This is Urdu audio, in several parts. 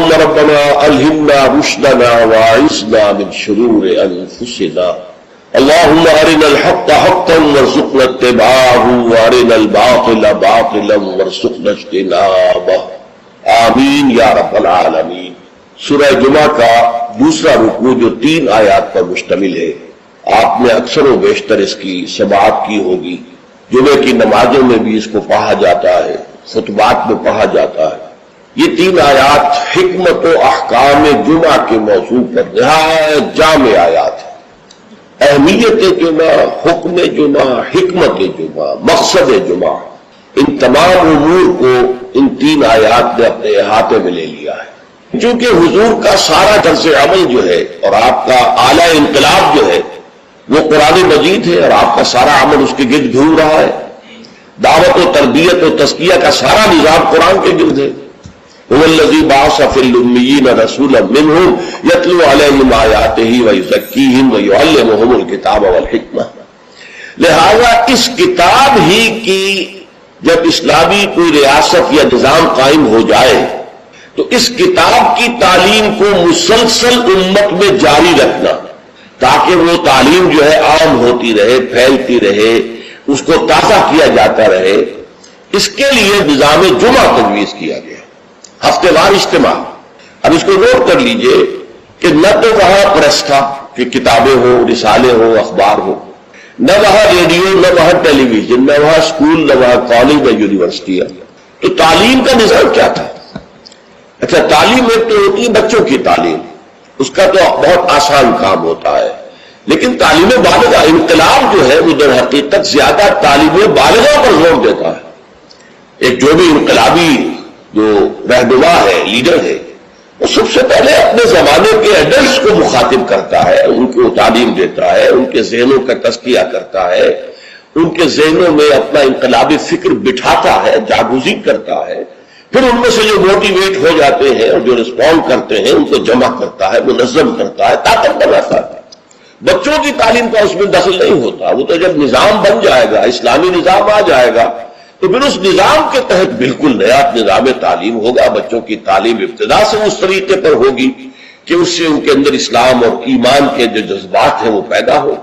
اللهم ربنا ألهمنا رشدنا وأعصمنا من شرور أنفسنا اللهم أرنا الحق حقا وارزقنا اتباعه وأرنا الباطل باطلا وارزقنا اجتنابه آمین یا رب العالمین۔ سورہ جمعہ کا دوسرا رکوع جو 3 آیات پر مشتمل ہے، آپ نے اکثر و بیشتر اس کی سماعت کی ہوگی۔ جمعے کی نمازوں میں بھی اس کو پڑھا جاتا ہے، خطبات میں پڑھا جاتا ہے۔ یہ 3 آیات حکمت و احکام جمعہ کے موضوع پر نہایت جامع آیات ہیں۔ اہمیت جمعہ، حکم جمعہ، حکمت جمعہ، مقصد جمعہ، ان تمام امور کو ان 3 آیات نے اپنے احاطے میں لے لیا ہے۔ چونکہ حضور کا سارا طرز عمل جو ہے اور آپ کا اعلی انقلاب جو ہے وہ قرآن مجید ہے، اور آپ کا سارا عمل اس کے گرد گھوم رہا ہے۔ دعوت و تربیت و تزکیہ کا سارا نظام قرآن کے گرد ہے۔ هو الذی بعث فی الامیین رسولا منہم یتلو علیہم آیاتہ ویزکیہم ویعلمہم الکتاب والحکمہ۔ لہذا اس کتاب ہی کی جب اسلامی کوئی ریاست یا نظام قائم ہو جائے تو اس کتاب کی تعلیم کو مسلسل امت میں جاری رکھنا، تاکہ وہ تعلیم جو ہے عام ہوتی رہے، پھیلتی رہے، اس کو تازہ کیا جاتا رہے، اس کے لیے نظام جمعہ تجویز کیا گیا، ہفتے وار اجتماع۔ اب اس کو نوٹ کر لیجئے کہ نہ تو وہاں پریس تھا کہ کتابیں ہو، رسالے ہو، اخبار ہو، نہ وہاں ریڈیو، نہ وہاں ٹیلی ویژن، نہ وہاں اسکول، نہ وہاں کالج، نہ یونیورسٹی۔ تو تعلیم کا نظام کیا تھا؟ اچھا، تعلیم ایک تو ہوتی ہے بچوں کی تعلیم، اس کا تو بہت آسان کام ہوتا ہے، لیکن تعلیم بالغہ، انقلاب جو ہے وہ در حقیقت زیادہ تعلیم بالغہ پر زور دیتا ہے۔ ایک جو بھی انقلابی جو رہنما ہے، لیڈر ہے، وہ سب سے پہلے اپنے زمانے کے ایڈلٹس کو مخاطب کرتا ہے، ان کو تعلیم دیتا ہے، ان کے ذہنوں کا تزکیہ کرتا ہے، ان کے ذہنوں میں اپنا انقلابی فکر بٹھاتا ہے، جاگزین کرتا ہے، پھر ان میں سے جو موٹیویٹ ہو جاتے ہیں اور جو رسپونڈ کرتے ہیں ان کو جمع کرتا ہے، منظم کرتا ہے، طاقت بناتا ہے۔ بچوں کی تعلیم کا اس میں دخل نہیں ہوتا، وہ تو جب نظام بن جائے گا، اسلامی نظام آ جائے گا تو پھر اس نظام کے تحت بالکل نیا نظام تعلیم ہوگا۔ بچوں کی تعلیم ابتدا سے اس طریقے پر ہوگی کہ اس سے ان کے اندر اسلام اور ایمان کے جو جذبات ہیں وہ پیدا ہو،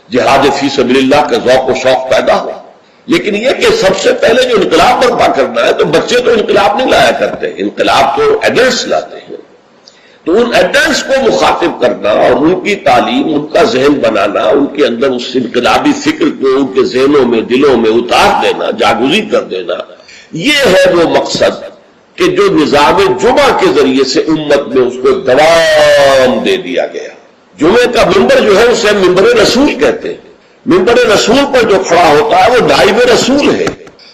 جہاد فی سبیل اللہ کا ذوق و شوق پیدا ہو۔ لیکن یہ کہ سب سے پہلے جو انقلاب برپا کرنا ہے، تو بچے تو انقلاب نہیں لایا کرتے، انقلاب تو ایڈلٹس لاتے ہیں۔ تو ان ایڈلٹس کو مخاطب کرنا اور ان کی تعلیم، ان کا ذہن بنانا، ان کے اندر اس انقلابی فکر کو ان کے ذہنوں میں، دلوں میں اتار دینا، جاگزین کر دینا، یہ ہے وہ مقصد کہ جو نظام جمعہ کے ذریعے سے امت میں اس کو دوام دے دیا گیا۔ جمعے کا ممبر جو ہے اسے ممبر رسول کہتے ہیں۔ ممبر رسول پر جو کھڑا ہوتا ہے وہ نائب رسول ہے۔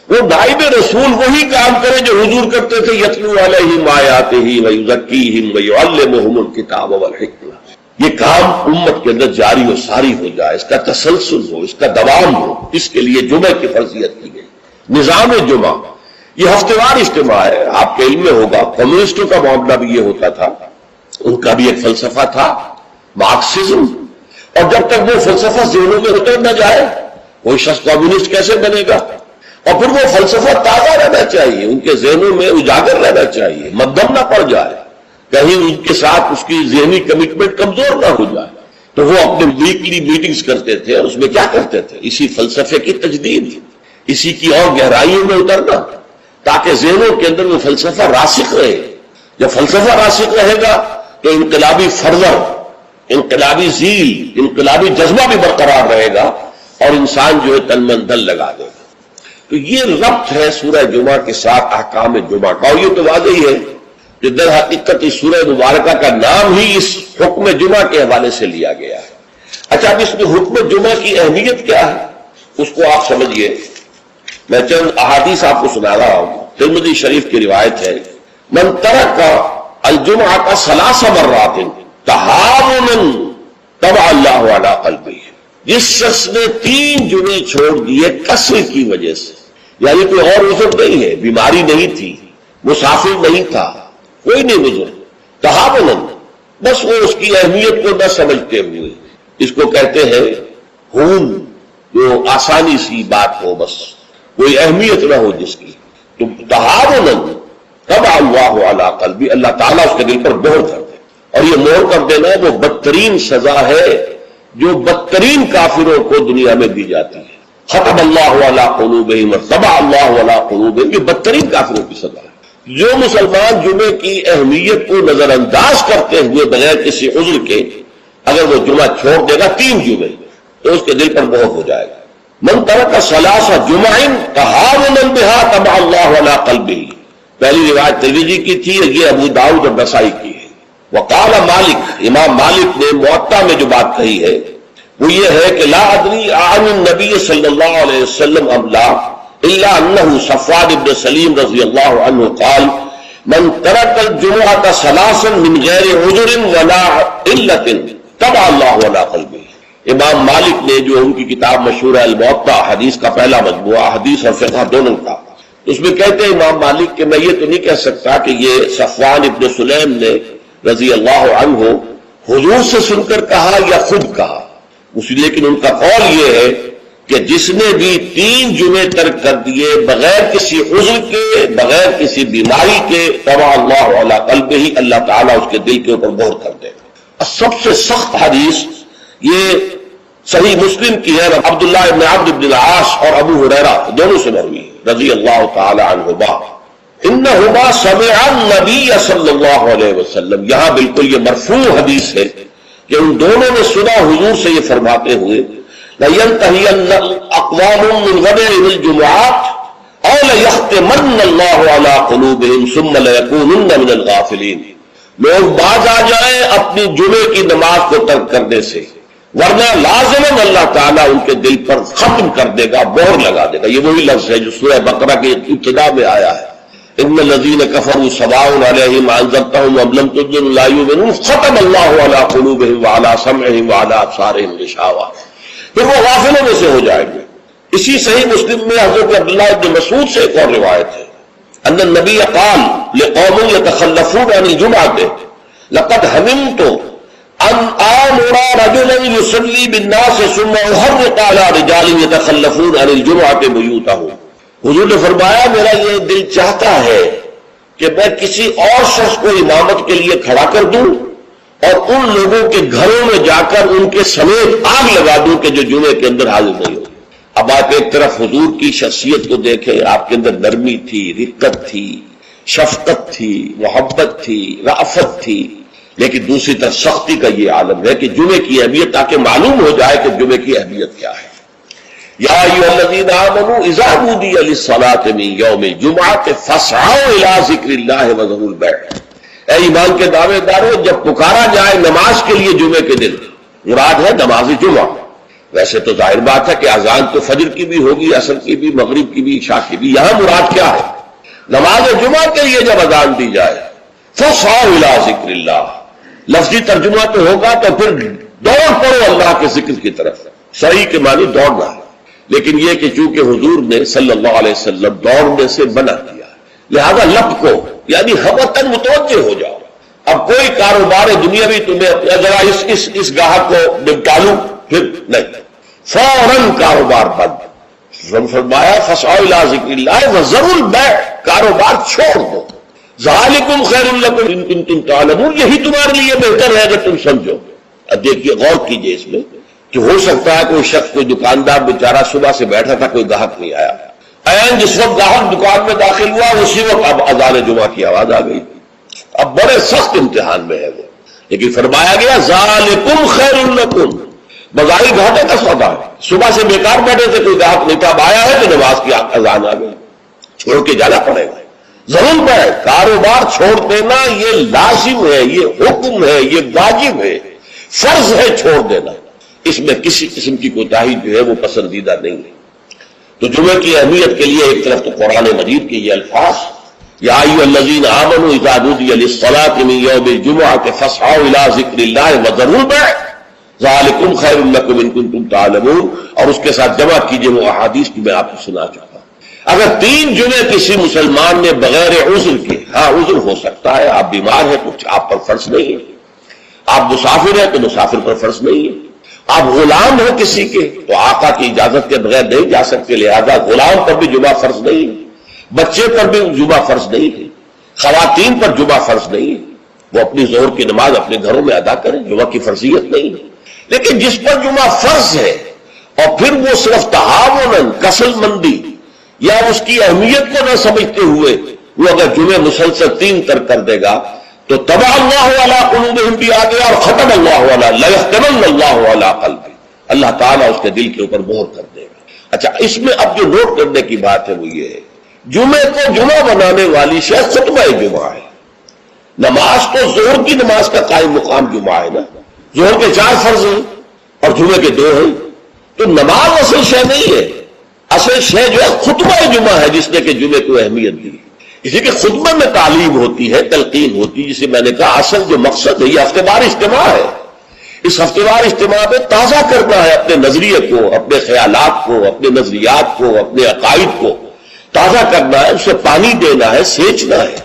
وہ نائب رسول وہی کام کرے جو حضور کرتے تھے، یتلو علیہم آیاتہ ویزکیہم ویعلمہم الکتاب والحکمہ۔ یہ کام امت کے اندر جاری و ساری ہو جائے، اس کا تسلسل ہو، اس کا دوام ہو، اس کے لیے جمعے کی فرضیت کی گئی۔ نظام جمعہ یہ ہفتے وار اجتماع ہے۔ آپ کے علم میں ہوگا کمیونسٹوں کا معاملہ بھی یہ ہوتا تھا، ان کا بھی ایک فلسفہ تھا، مارکسزم، اور جب تک وہ فلسفہ ذہنوں میں اتر نہ جائے کوئی شخص کمیونسٹ کیسے بنے گا؟ اور پھر وہ فلسفہ تازہ رہنا چاہیے، ان کے ذہنوں میں اجاگر رہنا چاہیے، مدھم نہ پڑ جائے، کہیں ان کے ساتھ اس کی ذہنی کمٹمنٹ کمزور نہ ہو جائے۔ تو وہ اپنے ویکلی میٹنگز کرتے تھے، اور اس میں کیا کرتے تھے؟ اسی فلسفے کی تجدید، اسی کی اور گہرائیوں میں اترنا، تاکہ ذہنوں کے اندر وہ فلسفہ راسخ رہے۔ جب فلسفہ راسخ رہے گا تو انقلابی فرور، انقلابی ذیل، انقلابی جذبہ بھی برقرار رہے گا، اور انسان جو ہے تن من دھن لگا دے گا۔ تو یہ ربط ہے سورہ جمعہ کے ساتھ احکام جمعہ کا، اور یہ تو واضح ہی ہے کہ در حقیقت اس سورہ مبارکہ کا نام ہی اس حکم جمعہ کے حوالے سے لیا گیا ہے۔ اچھا، اب اس میں حکم جمعہ کی اہمیت کیا ہے اس کو آپ سمجھیے۔ میں چند احادیث آپ کو سنا رہا ہوں۔ ترمذی شریف کی روایت ہے، من ترک الجمعہ ثلاث مرات تہاونا طبع اللہ علی قلبہ، جس شخص نے 3 جمعے چھوڑ دیے کسر کی وجہ سے، یعنی کوئی اور عذر نہیں ہے، بیماری نہیں تھی، مسافر نہیں تھا، کوئی نہیں عذر، تہاونا، بس وہ اس کی اہمیت کو نہ سمجھتے ہوئے، اس کو کہتے ہیں ہون، جو آسانی سی بات ہو، بس کوئی اہمیت نہ ہو جس کی، تو تہاونا طبع اللہ علی قلبی، اللہ تعالیٰ اس کے دل پر مہر کر دے. اور یہ مہر کر دینا وہ بدترین سزا ہے جو بدترین کافروں کو دنیا میں دی جاتی ہے. ختم اللہ علی قلوبہم وطبع اللہ علی قلوبہم، یہ بدترین کافروں کی سزا ہے. جو مسلمان جمعے کی اہمیت کو نظر انداز کرتے ہوئے بغیر کسی عذر کے اگر وہ جمعہ چھوڑ دے گا 3 جمعے تو اس کے دل پر مہر ہو جائے گا. من ترک ثلاث جمع تہاونا بها طبع اللہ علی قلبہ، پہلی روایت ترمذی کی تھی، یہ ابو داؤد اور نسائی کی ہے. وقال مالک، امام مالک نے موطا میں جو بات کہی ہے وہ یہ ہے کہ لا ادری عن النبی صلی اللہ علیہ وسلم ام لا الا انه صفوان بن سلیم رضی اللہ عنہ قال من ترک الجمعة ثلاثا من غیر عذر ولا علت طبع اللہ علی قلبہ. امام مالک نے جو ان کی کتاب مشہور ہے الموطا، حدیث کا پہلا مجموعہ، حدیث اور فقہ دونوں کا، اس میں کہتے ہیں امام مالک کہ میں یہ تو نہیں کہہ سکتا کہ یہ صفوان ابن سلیم نے رضی اللہ عنہ حضور سے سن کر کہا یا خود کہا، لیکن ان کا قول یہ ہے کہ جس نے بھی 3 جمعے ترک کر دیے بغیر کسی عذر کے، بغیر کسی بیماری کے، طبع اللہ علی قلبہ، اللہ تعالیٰ اس کے دل کے اوپر مہر کر دے گا. سب سے سخت حدیث یہ صحیح مسلم کی ہے، عبداللہ ابن عمرو بن العاص اور ابو ہریرہ دونوں سے مروی ہے رضی اللہ تعالی عنہما، انہما سمع النبی صلی اللہ علیہ وسلم. یہاں بالکل یہ مرفوع حدیث ہے کہ ان دونوں نے سنا حضور سے یہ فرماتے ہوئے لَيَنْتَهِيَنَّ أَقْوَامٌ مِّنْ غَدِرِ الْجُمُعَاتِ أَوْ لَيَخْتِمَنَّ اللَّهُ عَلَىٰ قُلُوبِهِمْ ثُمَّ لَيَكُونُنَّ مِنَ الْغَافِلِينَ. لوگ باز آ جائیں اپنی جمعے کی نماز کو ترک کرنے سے، ورنہ لازماً اللہ تعالیٰ ان کے دل پر ختم کر دے گا، مہر لگا دے گا. یہ وہی لفظ ہے جو سورہ بقرہ کی ابتدا میں آیا ہے، ان الذین کفروا سواء علیہم انذرتہم ام لم تنذرہم لا یؤمنون ختم اللہ علی قلوبہم وعلی سمعہم وعلی ابصارہم غشاوہ. پھر وہ غافلوں میں سے ہو جائیں گے. اسی صحیح مسلم میں حضرت عبداللہ ابن مسعود سے ایک اور روایت ہے، ان النبی قال لقوم یتخلفون عن الجمعة لقد هممت ان آمر رجلا يصلي بالناس ثم احرق على رجال يتخلفون عن الجمعة بيوتهم. حضور نے فرمایا میرا یہ دل چاہتا ہے کہ میں کسی اور شخص کو امامت کے لیے کھڑا کر دوں اور ان لوگوں کے گھروں میں جا کر ان کے سمیت آگ لگا دوں کہ جو جمعے کے اندر حاضر نہیں ہو. اب آپ ایک طرف حضور کی شخصیت کو دیکھیں، آپ کے اندر نرمی تھی، رقت تھی، شفقت تھی، محبت تھی، رأفت تھی، لیکن دوسری طرف سختی کا یہ عالم ہے کہ جمعے کی اہمیت، تاکہ معلوم ہو جائے کہ جمعے کی اہمیت کیا ہے. یا ایھا الذین آمنوا اذا نودی للصلاۃ من یوم الجمعۃ فاسعوا الی ذکر اللہ وذروا البیع. اے ایمان کے دعوے دارو، جب پکارا جائے نماز کے لیے جمعے کے دن، مراد ہے نماز جمعہ. ویسے تو ظاہر بات ہے کہ اذان تو فجر کی بھی ہوگی، عصر کی بھی، مغرب کی بھی، عشاء کی بھی. یہاں مراد کیا ہے؟ نماز جمعہ کے لیے جب اذان دی جائے فاسعوا الی ذکر اللہ. لفظی ترجمہ تو ہوگا تو پھر دوڑ پڑو اللہ کے ذکر کی طرف. صحیح کے معنی دوڑنا ہے، لیکن یہ کہ چونکہ حضور نے صلی اللہ علیہ وسلم دوڑنے سے منع کیا، لہذا لپکو، یعنی ہمتن متوجہ ہو جاؤ. اب کوئی کاروبار دنیاوی تمہیں ذرا اس گاہک کو نپٹا لوں، پھر نہیں، فوراً کاروبار بند. فرمایا فاسعوا الی ذکر اللہ وذروا البیع، کاروبار چھوڑ دو. ذالکم خیر لکم ان کنتم تعلمون، یہی تمہارے لیے بہتر ہے اگر تم سمجھو. اب دیکھیے، غور کیجئے اس میں کہ ہو سکتا ہے کوئی شخص، کوئی دکاندار بیچارہ صبح سے بیٹھا تھا، کوئی گاہک نہیں آیا، جس وقت گاہک دکان میں داخل ہوا اسی وقت اب اذان جمعہ کی آواز آ گئی. اب بڑے سخت امتحان میں ہے وہ، لیکن فرمایا گیا ذالکم خیر لکم. بظاہر گھاٹے کا سودا ہے، صبح سے بیکار بیٹھے تھے، کوئی گاہک نہیں تھا، اب آیا ہے تو نماز کی اذان آ گئی، چھوڑ کے جانا پڑے گا. ضرور ہے کاروبار چھوڑ دینا، یہ لازم ہے، یہ حکم ہے، یہ واجب ہے، فرض ہے چھوڑ دینا. اس میں کسی قسم کی کوتاہی جو ہے وہ پسندیدہ نہیں ہے. تو جمعے کی اہمیت کے لیے ایک طرف تو قرآن مجید کے یہ الفاظ، یا ایھا الذین آمنوا اذا نودی للصلاۃ من یوم الجمعۃ فاسعوا الی ذکر اللہ وذروا البیع ذالکم خیر لکم ان کنتم تعلمون، اور اس کے ساتھ جمع کیجئے وہ احادیث کی میں آپ کو سنا چکا. اگر 3 جمعے کسی مسلمان نے بغیر عذر کے، ہاں عذر ہو سکتا ہے، آپ بیمار ہیں تو آپ پر فرض نہیں ہے، آپ مسافر ہیں تو مسافر پر فرض نہیں ہے، آپ غلام ہیں کسی کے تو آقا کی اجازت کے بغیر نہیں جا سکتے، لہذا غلام پر بھی جمعہ فرض نہیں ہے، بچے پر بھی جمعہ فرض نہیں ہے. خواتین پر جمعہ فرض نہیں ہے، وہ اپنی ظہر کی نماز اپنے گھروں میں ادا کریں، جمعہ کی فرضیت نہیں ہے۔ لیکن جس پر جمعہ فرض ہے اور پھر وہ صرف تہاون، کسل مندی یا اس کی اہمیت کو نہ سمجھتے ہوئے وہ اگر جمعے مسلسل 3 ترک کر دے گا تو طبع اللہ علی قلوبہم بھی آ گیا اور ختم اللہ علی لیختمن اللہ علی قلبہ، اللہ تعالیٰ اس کے دل کے اوپر مہر کر دے گا۔ اچھا، اس میں اب جو نوٹ کرنے کی بات ہے وہ یہ ہے، جمعے کو جمعہ بنانے والی شے خطبہ جمعہ ہے۔ نماز تو ظہر کی نماز کا قائم مقام جمعہ ہے نا، ظہر کے 4 فرض ہیں اور جمعے کے 2 ہیں، تو نماز اصل شے نہیں ہے، اصل شے جو ہے خطبہ جمعہ ہے جس نے کہ جمعے کو اہمیت دی۔ اسی کہ خطبہ میں تعلیم ہوتی ہے، تلقین ہوتی ہے، جسے میں نے کہا اصل جو مقصد ہے یہ ہفتے وار اجتماع ہے۔ اس ہفتے وار اجتماع میں تازہ کرنا ہے اپنے نظریے کو، اپنے خیالات کو، اپنے نظریات کو، اپنے عقائد کو تازہ کرنا ہے، اسے پانی دینا ہے، سینچنا ہے،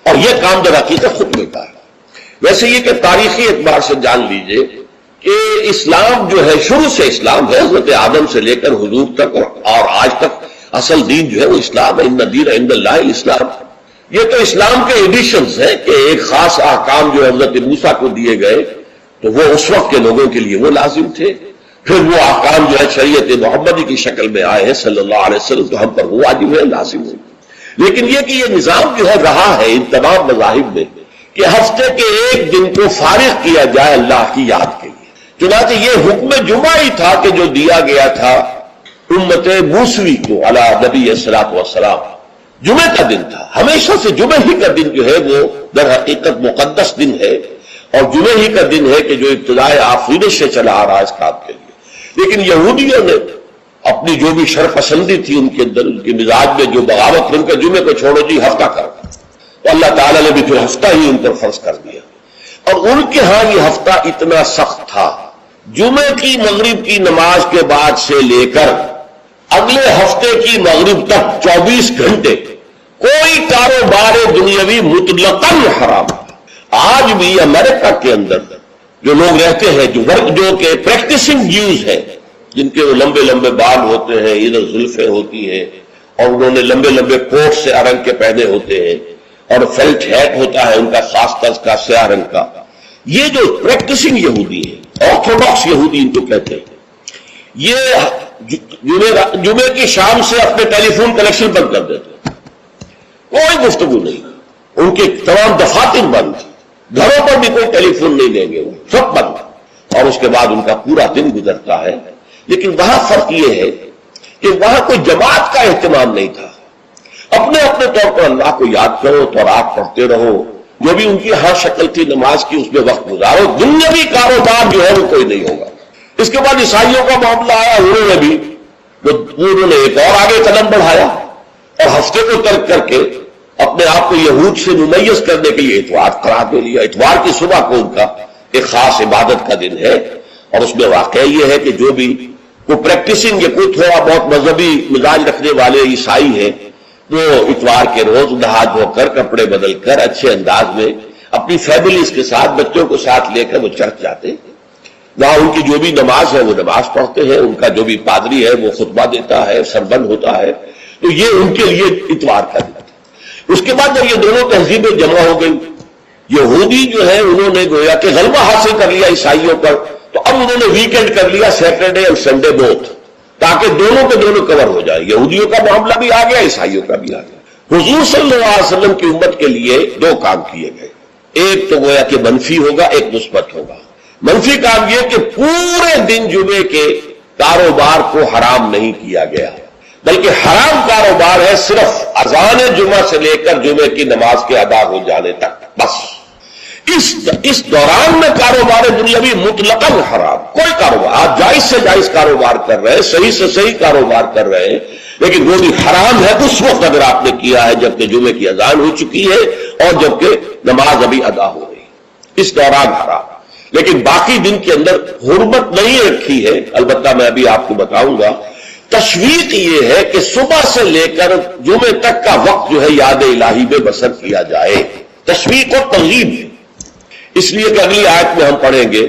اور یہ کام در حقیقت خطبے کا ہے۔ ویسے یہ کہ تاریخی اعتبار سے جان لیجئے کہ اسلام جو ہے شروع سے اسلام ہے، حضرت آدم سے لے کر حضور تک اور آج تک اصل دین جو ہے وہ اسلام ہے۔ ان الدین عند اللہ الاسلام۔ یہ تو اسلام کے ایڈیشنز ہیں کہ ایک خاص احکام جو حضرت موسیٰ کو دیے گئے تو وہ اس وقت کے لوگوں کے لیے وہ لازم تھے، پھر وہ احکام جو ہے شریعت محمدی کی شکل میں آئے ہیں صلی اللہ علیہ وسلم تو ہم پر وہ واجب ہے، لازم ہے۔ لیکن یہ کہ یہ نظام جو ہے رہا ہے ان تمام مذاہب میں کہ ہفتے کے ایک دن کو فارغ کیا جائے اللہ کی یاد کے لیے۔ چنانچہ یہ حکم جمعہ ہی تھا کہ جو دیا گیا تھا امت موسوی کو علی نبی الصلوۃ والسلام، جمعے کا دن تھا۔ ہمیشہ سے جمعے ہی کا دن جو ہے وہ در حقیقت مقدس دن ہے، اور جمعے ہی کا دن ہے کہ جو ابتدائے آفرینش سے چلا آ رہا ہے اس کام کے لیے۔ لیکن یہودیوں نے اپنی جو بھی شر پسندی تھی ان کے اندر، ان کے مزاج میں جو بغاوت، ان کا جمعے کو چھوڑو جی ہفتہ کر، تو اللہ تعالیٰ نے بھی پھر ہفتہ ہی ان پر فرض کر دیا۔ اور ان کے ہاں یہ ہفتہ اتنا سخت تھا، جمعے کی مغرب کی نماز کے بعد سے لے کر اگلے ہفتے کی مغرب تک 24 گھنٹے کوئی کاروبار دنیاوی مطلقاً حرام۔ آج بھی امریکہ کے اندر جو لوگ رہتے ہیں، جو کہ پریکٹسنگ جیوز ہیں، جن کے وہ لمبے لمبے بال ہوتے ہیں، ادھر زلفیں ہوتی ہیں، اور انہوں نے لمبے لمبے کوٹ سے رنگ کے پہنے ہوتے ہیں، اور فیلٹ ہیٹ ہوتا ہے ان کا خاص طرز کا سیاہ رنگ کا، یہ جو پریکٹسنگ یہودی ہے، آرتھوڈاکس یہودی ان کو کہتے ہیں، یہ جمعے کی شام سے اپنے ٹیلی فون کنیکشن بند کر دیتے ہیں، کوئی گفتگو نہیں، ان کے تمام دفاتر بند، گھروں پر بھی کوئی ٹیلی فون نہیں لیں گے، وہ سب بند، اور اس کے بعد ان کا پورا دن گزرتا ہے۔ لیکن وہاں فرق یہ ہے کہ وہاں کوئی جماعت کا اہتمام نہیں تھا، اپنے اپنے طور پر اللہ کو یاد کرو، تورات پڑھتے رہو، جو بھی ان کی ہر شکل تھی نماز کی اس میں وقت گزارو، دنیاوی کاروبار جو ہے وہ کوئی نہیں ہوگا۔ اس کے بعد عیسائیوں کا معاملہ آیا، انہوں نے ایک اور آگے قدم بڑھایا اور ہفتے کو ترک کر کے اپنے آپ کو یہود سے ممیز کرنے کے لیے اتوار قرار دے لیا۔ اتوار کی صبح کو ان کا ایک خاص عبادت کا دن ہے، اور اس میں واقعہ یہ ہے کہ جو بھی کوئی پریکٹسنگ یا کوئی تھوڑا بہت مذہبی مزاج رکھنے والے عیسائی ہیں، وہ اتوار کے روز نہا دھو کر کپڑے بدل کر اچھے انداز میں اپنی فیملیز کے ساتھ، بچوں کو ساتھ لے کر وہ چرچ جاتے ہیں، وہاں ان کی جو بھی نماز ہے وہ نماز پڑھتے ہیں، ان کا جو بھی پادری ہے وہ خطبہ دیتا ہے، سربند ہوتا ہے، تو یہ ان کے لیے اتوار کا دن ہے۔ اس کے بعد جب یہ دونوں تہذیبیں جمع ہو گئی، یہودی جو ہے انہوں نے گویا کہ غلبہ حاصل کر لیا عیسائیوں پر، تو اب انہوں نے ویکینڈ کر لیا، سیٹرڈے اور سنڈے بوتھ، تاکہ دونوں کے دونوں کور ہو جائے، یہودیوں کا معاملہ بھی آ گیا، عیسائیوں کا بھی آ گیا۔ حضور صلی اللہ علیہ وسلم کی امت کے لیے 2 کام کیے گئے، ایک تو گویا کہ منفی ہوگا، ایک مثبت ہوگا۔ منفی کام یہ کہ پورے دن جمعے کے کاروبار کو حرام نہیں کیا گیا، بلکہ حرام کاروبار ہے صرف اذان جمعہ سے لے کر جمعے کی نماز کے ادا ہو جانے تک، بس اس دوران میں کاروبار دنیاوی مطلقاً حرام، کوئی کاروبار، آپ جائز سے جائز کاروبار کر رہے ہیں، صحیح سے صحیح کاروبار کر رہے ہیں، لیکن وہ بھی حرام ہے اس وقت اگر آپ نے کیا ہے جبکہ جمعے کی اذان ہو چکی ہے اور جبکہ نماز ابھی ادا ہو رہی ہے، اس دوران حرام۔ لیکن باقی دن کے اندر حرمت نہیں رکھی ہے، البتہ میں ابھی آپ کو بتاؤں گا۔ تشویق یہ ہے کہ صبح سے لے کر جمعے تک کا وقت جو ہے یاد الہی میں بسر کیا جائے، تشویق و ترغیب، اس لیے کہ اگلی آیت میں ہم پڑھیں گے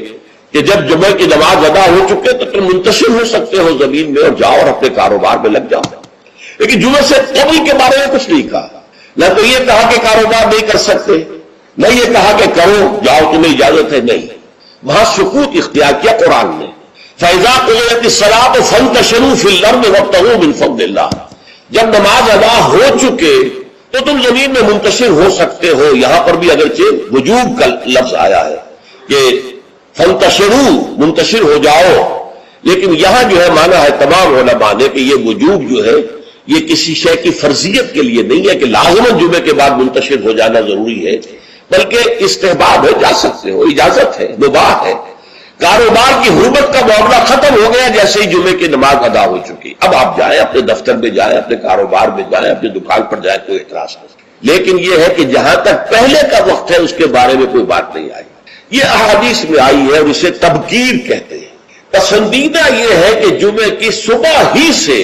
کہ جب جمعے کی نماز ادا ہو چکے تو تم منتشر ہو سکتے ہو زمین میں اور جاؤ اور اپنے کاروبار میں لگ جاؤ، لیکن جمعے سے قبل کے بارے میں کچھ نہیں کہا۔ نہ تو یہ کہا کہ کاروبار نہیں کر سکتے، نہ یہ کہا کہ کرو جاؤ تمہیں اجازت ہے، نہیں، وہاں سکوت اختیار کیا قرآن نے۔ فَإِذَا قُضِيَتِ الصَّلَاةُ فَانتَشِرُوا فِي الْأَرْضِ وَابْتَغُوا مِن فَضْلِ اللَّهِ، جب نماز ادا ہو چکے تو تم زمین میں منتشر ہو سکتے ہو۔ یہاں پر بھی اگرچہ وجوب کا لفظ آیا ہے کہ فانتشروا، منتشر ہو جاؤ، لیکن یہاں جو ہے معنی ہے تمام علماء نے کہ یہ وجوب جو ہے یہ کسی شے کی فرضیت کے لیے نہیں ہے کہ لازماً جمعے کے بعد منتشر ہو جانا ضروری ہے، بلکہ استحباب ہے، جا سکتے ہو، اجازت ہے، مباح ہے۔ کاروبار کی حرمت کا معاملہ ختم ہو گیا جیسے ہی جمعے کی نماز ادا ہو چکی، اب آپ جائیں، اپنے دفتر میں جائیں، اپنے کاروبار میں جائیں، اپنی دکان پر جائیں، کوئی اعتراض نہیں، لیکن یہ ہے کہ جہاں تک پہلے کا وقت ہے اس کے بارے میں کوئی بات نہیں آئی۔ یہ احادیث میں آئی ہے اور اسے تبکیر کہتے ہیں۔ پسندیدہ یہ ہے کہ جمعے کی صبح ہی سے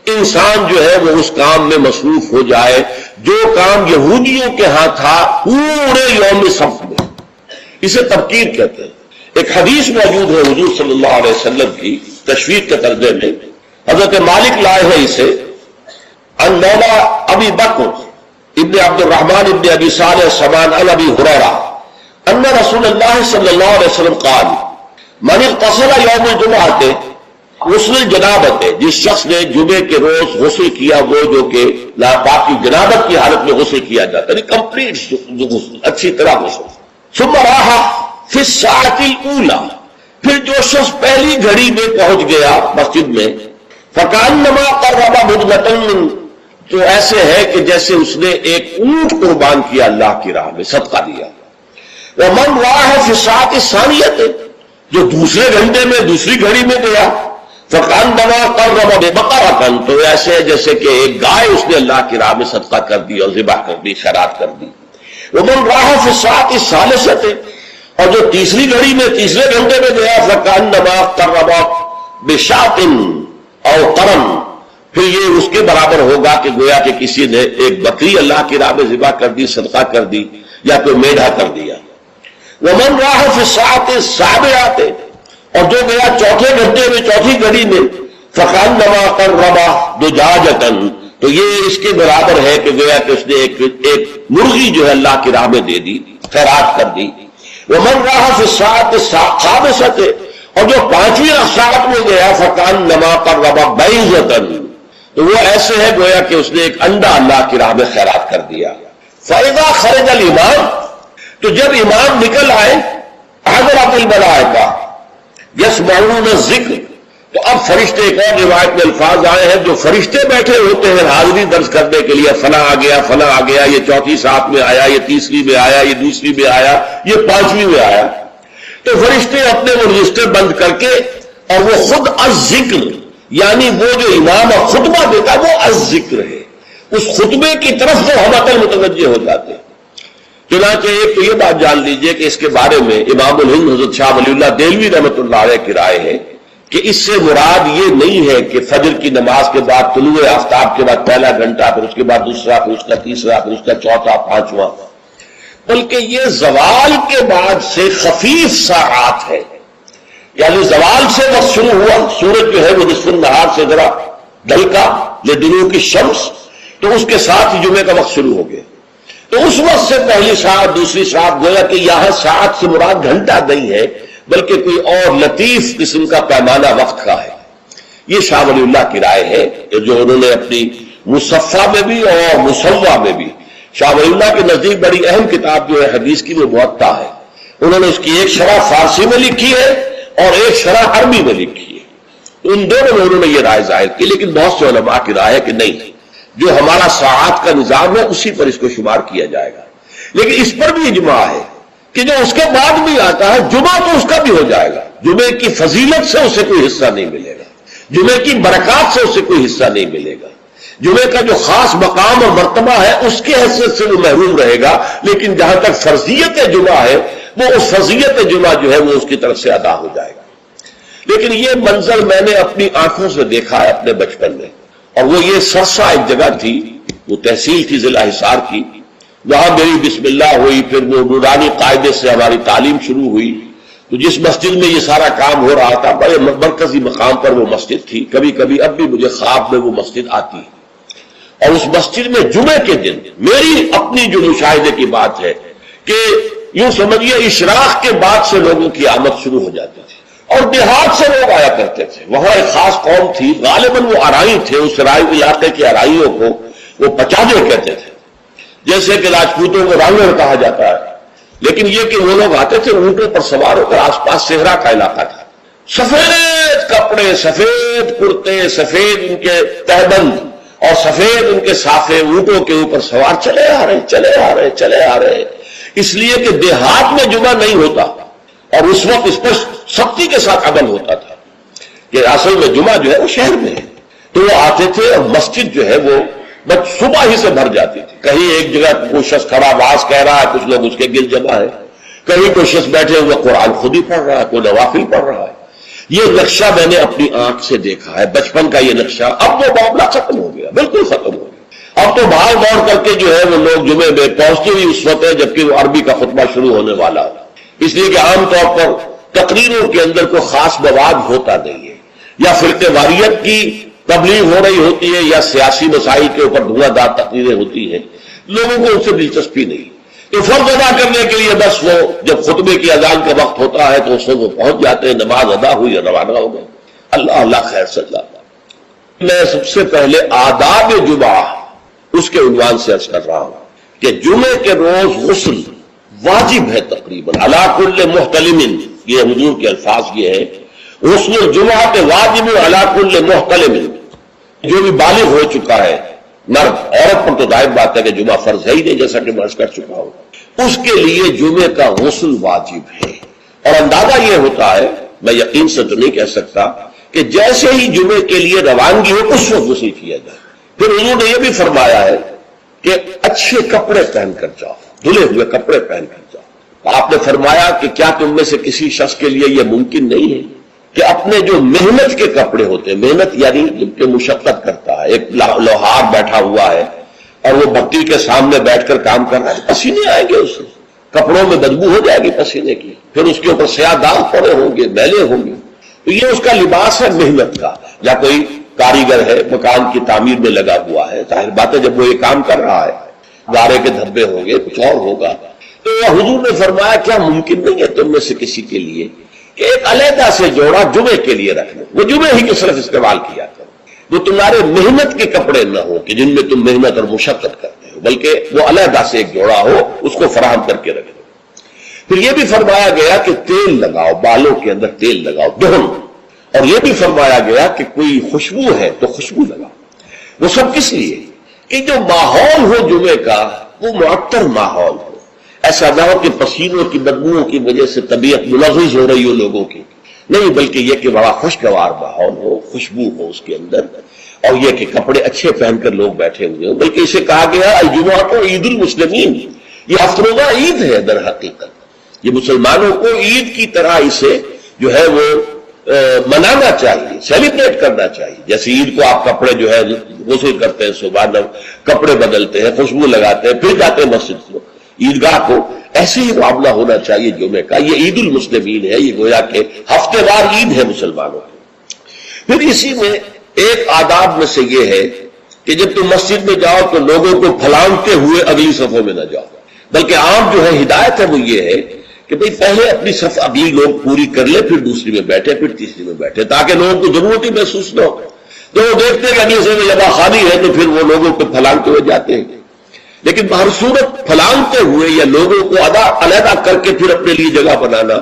انسان جو ہے وہ اس کام میں مصروف ہو جائے جو کام یہودیوں کے ہاں تھا پورے یوم سبت میں، اسے تبکیر کہتے ہیں۔ ایک حدیث موجود ہے حضور صلی اللہ علیہ وسلم کی تشویق کے ترجمے میں، حضرت مالک لائے ہیں اسے، عن مولا ابی بکر ابن عبد الرحمن ابن ابی صالح سمان عن ابی ہریرہ ان رسول اللہ صلی اللہ علیہ وسلم قال من اغتسل یوم الجمعہ، غسل الجنابت، جس شخص نے جمعے کے روز غسل کیا، وہ جو کہ ناپاکی جنابت کی حالت میں غسل کیا جاتا ہے، کمپلیٹ غسل، اچھی طرح غسل، ثم راح فی الساعۃ الاولی، پھر جو شخص پہلی گھڑی میں پہنچ گیا مسجد میں، فکأنما قرب بدنۃ، تو ایسے ہے کہ جیسے اس نے ایک اونٹ قربان کیا اللہ کی راہ میں، صدقہ دیا۔ ومن راح فی الساعۃ الثانیۃ، جو دوسرے گھنٹے میں دوسری گھڑی میں گیا، فکأنما قرب بقرۃ، تو ایسے ہے جیسے کہ ایک گائے اس نے اللہ کی راہ میں صدقہ کر دی اور ذبح کر دی، خیرات کر دی۔ ومن راح فی الساعۃ الثالثۃ، اور جو تیسری گھڑی میں تیسرے گھنٹے میں گیا، فکأنما قرب بشاۃ او قرن، پھر یہ اس کے برابر ہوگا کہ گویا کہ کسی نے ایک بکری اللہ کی راہ میں ذبح کر دی، صدقہ کر دی، یا کوئی میڈھا کر دیا۔ ومن راح فی الساعۃ السابعۃ، اور جو گیا چوتھے گھنٹے میں چوتھی گھڑی میں، فکأنما قرب دجاجۃ، تو یہ اس کے برابر ہے کہ گویا کہ اس نے ایک مرغی جو ہے اللہ کی راہ میں دے دی، خیرات کر دی۔ ومن راح فی الساعۃ الخامسۃ، اور جو پانچویں ساعت میں گیا، فکأنما قرب بیضۃ، تو وہ ایسے ہے گویا کہ اس نے ایک انڈا اللہ کی راہ میں خیرات کر دیا۔ فإذا خرج الامام، تو جب امام نکل آئے، حضرت الملائکہ یسمعون الذکر، تو اب فرشتے، ایک اور روایت میں الفاظ آئے ہیں جو فرشتے بیٹھے ہوتے ہیں حاضری درج کرنے کے لیے، فلاں آ گیا، فلاں آ گیا، یہ چوتھی ساتھ میں آیا، یہ تیسری میں آیا، یہ دوسری میں آیا، یہ پانچویں میں آیا، تو فرشتے اپنے وہ رجسٹر بند کر کے، اور وہ خود الذکر، یعنی وہ جو امام خطبہ دیتا وہ الذکر ہے، اس خطبے کی طرف وہ ہمتن متوجہ ہو جاتے ہیں۔ چنانچہ ایک تو یہ بات جان لیجئے کہ اس کے بارے میں امام الہند حضرت شاہ ولی اللہ دہلوی رحمۃ اللہ علیہ کی رائے ہے کہ اس سے مراد یہ نہیں ہے کہ فجر کی نماز کے بعد طلوع آفتاب کے بعد پہلا گھنٹہ، پھر اس کے بعد دوسرا، پھر اس کا تیسرا، پھر اس کا چوتھا، پانچواں، بلکہ یہ زوال کے بعد سے خفیف ساعات ہے، یعنی زوال سے وقت شروع ہوا، سورج جو ہے وہ نصف النہار سے ذرا ڈھلکا لدنو کی شمس، تو اس کے ساتھ ہی جمعے کا وقت شروع ہو گیا، تو اس وقت سے پہلی ساعت دوسری ساعت، گویا کہ یہاں ساعت سے مراد گھنٹہ نہیں ہے بلکہ کوئی اور لطیف قسم کا پیمانہ وقت کا ہے۔ یہ شاہ ولی اللہ کی رائے ہے جو انہوں نے اپنی مصفہ میں بھی اور مصوہ میں بھی، شاہ ولی اللہ کے نزدیک بڑی اہم کتاب جو ہے حدیث کی وہ موطا ہے، انہوں نے اس کی ایک شرح فارسی میں لکھی ہے اور ایک شرح عربی میں لکھی ہے، ان دونوں میں انہوں نے یہ رائے ظاہر کی، لیکن بہت سے علماء کی رائے ہے کہ نہیں، جو ہمارا ساعات کا نظام ہے اسی پر اس کو شمار کیا جائے گا۔ لیکن اس پر بھی اجماع ہے کہ جو اس کے بعد بھی آتا ہے جمعہ تو اس کا بھی ہو جائے گا، جمعے کی فضیلت سے اسے کوئی حصہ نہیں ملے گا، جمعے کی برکات سے اسے کوئی حصہ نہیں ملے گا، جمعے کا جو خاص مقام اور مرتبہ ہے اس کے حیثیت سے وہ محروم رہے گا، لیکن جہاں تک فرضیت جمعہ ہے وہ اس فرضیت جمعہ جو ہے وہ اس کی طرف سے ادا ہو جائے گا۔ لیکن یہ منظر میں نے اپنی آنکھوں سے دیکھا ہے اپنے بچپن میں، اور وہ یہ سرسا ایک جگہ تھی، وہ تحصیل تھی ضلع حصار کی، وہاں میری بسم اللہ ہوئی، پھر وہ نورانی قاعدے سے ہماری تعلیم شروع ہوئی، تو جس مسجد میں یہ سارا کام ہو رہا تھا بڑے مرکزی مقام پر وہ مسجد تھی، کبھی کبھی اب بھی مجھے خواب میں وہ مسجد آتی ہے، اور اس مسجد میں جمعے کے دن میری اپنی جو مشاہدے کی بات ہے کہ یوں سمجھیے اشراق کے بعد سے لوگوں کی آمد شروع ہو جاتی تھی اور دیہات سے لوگ آیا کرتے تھے. وہاں ایک خاص قوم تھی، غالباً وہ آرائی تھے، اس رائی علاقے کے آرائیوں کو وہ پچاجے کہتے تھے، جیسے کہ راجپوتوں کو رانگڑ کہا جاتا ہے. لیکن یہ کہ وہ لوگ آتے تھے اونٹوں پر سوار ہو کر، آس پاس صحرا کا علاقہ تھا، سفید کپڑے، سفید کرتے، سفید ان کے تہبند اور سفید ان کے صافے، اونٹوں کے اوپر سوار چلے آ رہے. اس لیے کہ دیہات میں جمعہ نہیں ہوتا اور اس وقت اس پر سختی کے ساتھ عمل ہوتا تھا کہ اصل میں جمعہ جو ہے وہ شہر میں ہے. تو وہ آتے تھے اور مسجد جو ہے وہ صبح ہی سے بھر جاتی تھی. کہیں ایک جگہ کوئی شخص کھڑا واز کہہ رہا ہے، کچھ لوگ اس کے گرد جمع ہے، کہیں کوئی شخص بیٹھے ہوئے قرآن خود ہی پڑھ رہا ہے، کوئی نوافل پڑھ رہا ہے. یہ نقشہ میں نے اپنی آنکھ سے دیکھا ہے، بچپن کا یہ نقشہ. اب وہ معاملہ ختم ہو گیا، بالکل ختم ہو گیا. اب تو بھاگ دوڑ کر کے جو ہے وہ لوگ جمعے میں پہنچتے ہی اس وقت ہے جبکہ وہ عربی کا خطبہ شروع ہونے والا ہو. اس لیے کہ عام طور پر تقریروں کے اندر کوئی خاص مواد ہوتا نہیں ہے، یا فرقے واریت کی تبلیغ ہو رہی ہوتی ہے، یا سیاسی مسائل کے اوپر دھواں دار تقریریں ہوتی ہیں. لوگوں کو ان سے دلچسپی نہیں. تو فرض ادا کرنے کے لیے بس وہ جب خطبے کی اذان کا وقت ہوتا ہے تو اس وقت وہ پہنچ جاتے ہیں، نماز ادا ہوئی یا روانہ ہو گئے. اللہ خیر سے اللہ. میں سب سے پہلے آداب جمعہ اس کے عنوان سے عرض کر رہا ہوں کہ جمعے کے روز غسل واجب ہے تقریباً علی کل محتلم. یہ حضور کے الفاظ یہ ہے، غسل الجمعہ کے واجب علی کل محتلم. جو بھی بالغ ہو چکا ہے مرد، عورت پر تو ظاہر بات ہے کہ جمعہ فرض ہے ہی نہیں، جیسا کہ میں عرض کر چکا ہوں، اس کے لیے جمعے کا غسل واجب ہے. اور اندازہ یہ ہوتا ہے، میں یقین سے تو نہیں کہہ سکتا، کہ جیسے ہی جمعے کے لیے روانگی ہو اس وقت غسل کیا جائے. پھر حضور نے یہ بھی فرمایا ہے کہ اچھے کپڑے پہن کر جاؤ، دھلے ہوئے کپڑے پہن کر جاؤ. آپ نے فرمایا کہ کیا تم میں سے کسی شخص کے لیے یہ ممکن نہیں ہے کہ اپنے جو محنت کے کپڑے ہوتے ہیں، محنت یعنی جن کے مشقت کرتا ہے، ایک لوہار بیٹھا ہوا ہے اور وہ بھٹی کے سامنے بیٹھ کر کام کر رہا ہے، پسینے آئیں گے اس سے، کپڑوں میں بدبو ہو جائے گی پسینے کی، پھر اس کے اوپر سیاہ داغ پڑے ہوں گے، میلے ہوں گے. تو یہ اس کا لباس ہے محنت کا. یا کوئی کاریگر ہے، مکان کی تعمیر میں لگا ہوا ہے، ظاہر بات ہے جب وہ یہ کام کر رہا ہے گارے کے دھبے ہوں گے، کچھ اور ہوگا. تو حضور نے فرمایا کیا ممکن نہیں ہے تم میں سے کسی کے لیے کہ ایک علیحدہ سے جوڑا جمعے کے لیے رکھ لو، وہ جمعے ہی کی صرف استعمال کیا کرو، وہ تمہارے محنت کے کپڑے نہ ہو کہ جن میں تم محنت اور مشقت کرتے ہو، بلکہ وہ علیحدہ سے ایک جوڑا ہو، اس کو فراہم کر کے رکھ لو. پھر یہ بھی فرمایا گیا کہ تیل لگاؤ، بالوں کے اندر تیل لگاؤ، دہن. اور یہ بھی فرمایا گیا کہ کوئی خوشبو ہے تو خوشبو لگاؤ. وہ سب کس لیے کہ جو ماحول ہو جمعے کا وہ معطر ماحول ہو، ایسا نہ ہو کہ پسینوں کی بدبوؤں کی وجہ سے طبیعت ملغوز ہو رہی ہو لوگوں کی، نہیں، بلکہ یہ کہ بڑا خوشگوار ماحول ہو، خوشبو ہو اس کے اندر، اور یہ کہ کپڑے اچھے پہن کر لوگ بیٹھے ہوئے ہوں. بلکہ اسے کہا گیا الجمعہ کو عید المسلمین، یہ ہفتروزہ عید ہے در حقیقت. یہ مسلمانوں کو عید کی طرح اسے جو ہے وہ منانا چاہیے، سیلیبریٹ کرنا چاہیے. جیسے عید کو آپ کپڑے جو ہے غسل کرتے ہیں، صبح کپڑے بدلتے ہیں، خوشبو لگاتے ہیں، پھر جاتے ہیں مسجد کو، عیدگاہ کو، ایسے ہی معاملہ ہونا چاہیے جمعے کا. یہ عید المسلمین ہے، یہ گویا کہ ہفتے وار عید ہے مسلمانوں کی. پھر اسی میں ایک آداب میں سے یہ ہے کہ جب تم مسجد میں جاؤ تو لوگوں کو پھلانگتے ہوئے اگلی صفوں میں نہ جاؤ، بلکہ عام جو ہے ہدایت ہے وہ یہ ہے کہ بھئی پہلے اپنی صف اگلی لوگ پوری کر لے، پھر دوسری میں بیٹھے، پھر تیسری میں بیٹھے، تاکہ لوگوں کو ضرورت ہی محسوس نہ ہو. تو وہ دیکھتے ہیں کہ اگلی صف میں جگہ خالی ہے تو پھر وہ لوگوں کو پھلانگتے ہوئے جاتے ہیں. لیکن بہر صورت پھلانگتے ہوئے یا لوگوں کو علیحدہ کر کے پھر اپنے لیے جگہ بنانا،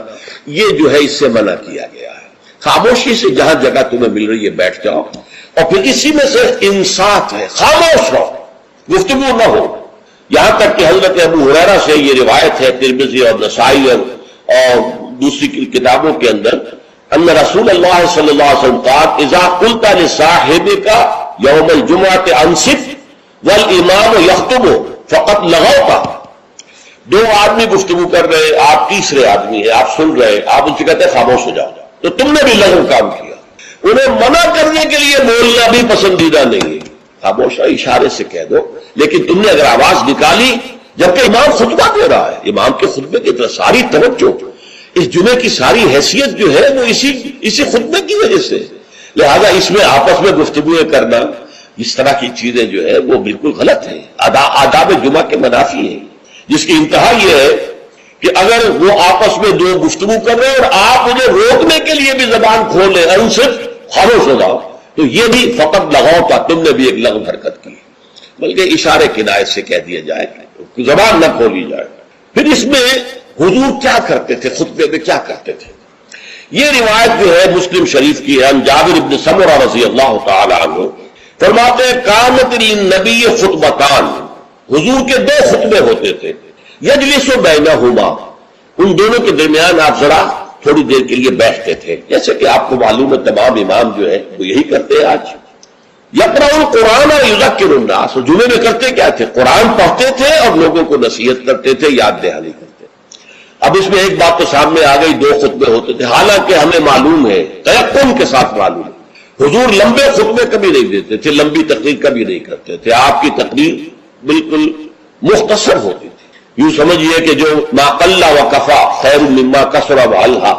یہ جو ہے اس سے منع کیا گیا ہے. خاموشی سے جہاں جگہ تمہیں مل رہی ہے بیٹھ جاؤ، اور پھر اسی میں سے انصات ہے، خاموش رہو، گفتگو نہ ہو. یہاں تک کہ حضرت ابو ہریرہ سے یہ روایت ہے ترمذی اور نسائی اور دوسری کتابوں کے اندر، ان رسول اللہ صلی اللہ علیہ وسلم قال اذا قلت لصاحبك يوم الجمعة انصت والامام يخطب فقد لغوت. دو آدمی گفتگو کر رہے، آپ تیسرے آدمی ہیں، آپ سن رہے، آپ ان سے کہتے ہیں خاموش ہو جاؤ، تو تم نے بھی لغو کام کیا. انہیں منع کرنے کے لیے بولنا بھی پسندیدہ نہیں ہے، خاموش اشارے سے کہہ دو. لیکن تم نے اگر آواز نکالی جبکہ امام خطبہ دے رہا ہے، امام کے خطبے کی طرح ساری توجہ، اس جمعے کی ساری حیثیت جو ہے وہ اسی خطبے کی وجہ سے، لہذا اس میں آپس میں گفتگویں کرنا، اس طرح کی چیزیں جو ہے وہ بالکل غلط ہیں، آداب جمعہ کے منافی ہیں، جس کی انتہا یہ ہے کہ اگر وہ آپس میں دو گفتگو کر رہے ہیں اور آپ انہیں روکنے کے لیے بھی زبان کھولیں اور ان سے خاموش ہو جاؤ، تو یہ بھی فقط لغو تھا، تم نے بھی ایک لغو حرکت کی، بلکہ اشارے کنایت سے کہہ دیا جائے کہ زبان نہ کھولی جائے۔ پھر اس میں حضور کیا کرتے تھے، خطبے میں کیا کرتے تھے؟ یہ روایت جو ہے مسلم شریف کی ہے، جابر بن سمرہ رضی اللہ تعالی عنہ فرماتے ہیں کانت للنبی خطبتان، حضور کے دو خطبے ہوتے تھے، یجلس بینہما، ان دونوں کے درمیان آپ ذرا تھوڑی دیر کے لیے بیٹھتے تھے، جیسے کہ آپ کو معلوم ہے تمام امام جو ہے وہ یہی کرتے ہیں آج۔ یقرأ القرآن یذکر الناس، جمعے میں کرتے کیا تھے؟ قرآن پڑھتے تھے اور لوگوں کو نصیحت کرتے تھے، یاد دہانی کرتے تھے۔ اب اس میں ایک بات تو سامنے آ گئی، دو خطبے ہوتے تھے، حالانکہ ہمیں معلوم ہے، تیقن کے ساتھ معلوم ہے، حضور لمبے خطبے کبھی نہیں دیتے تھے، لمبی تقریر کبھی نہیں کرتے تھے، آپ کی تقریر بالکل مختصر ہوتی تھی، یوں سمجھیے کہ جو ما قل و کفا خیر مما کثر و الہا،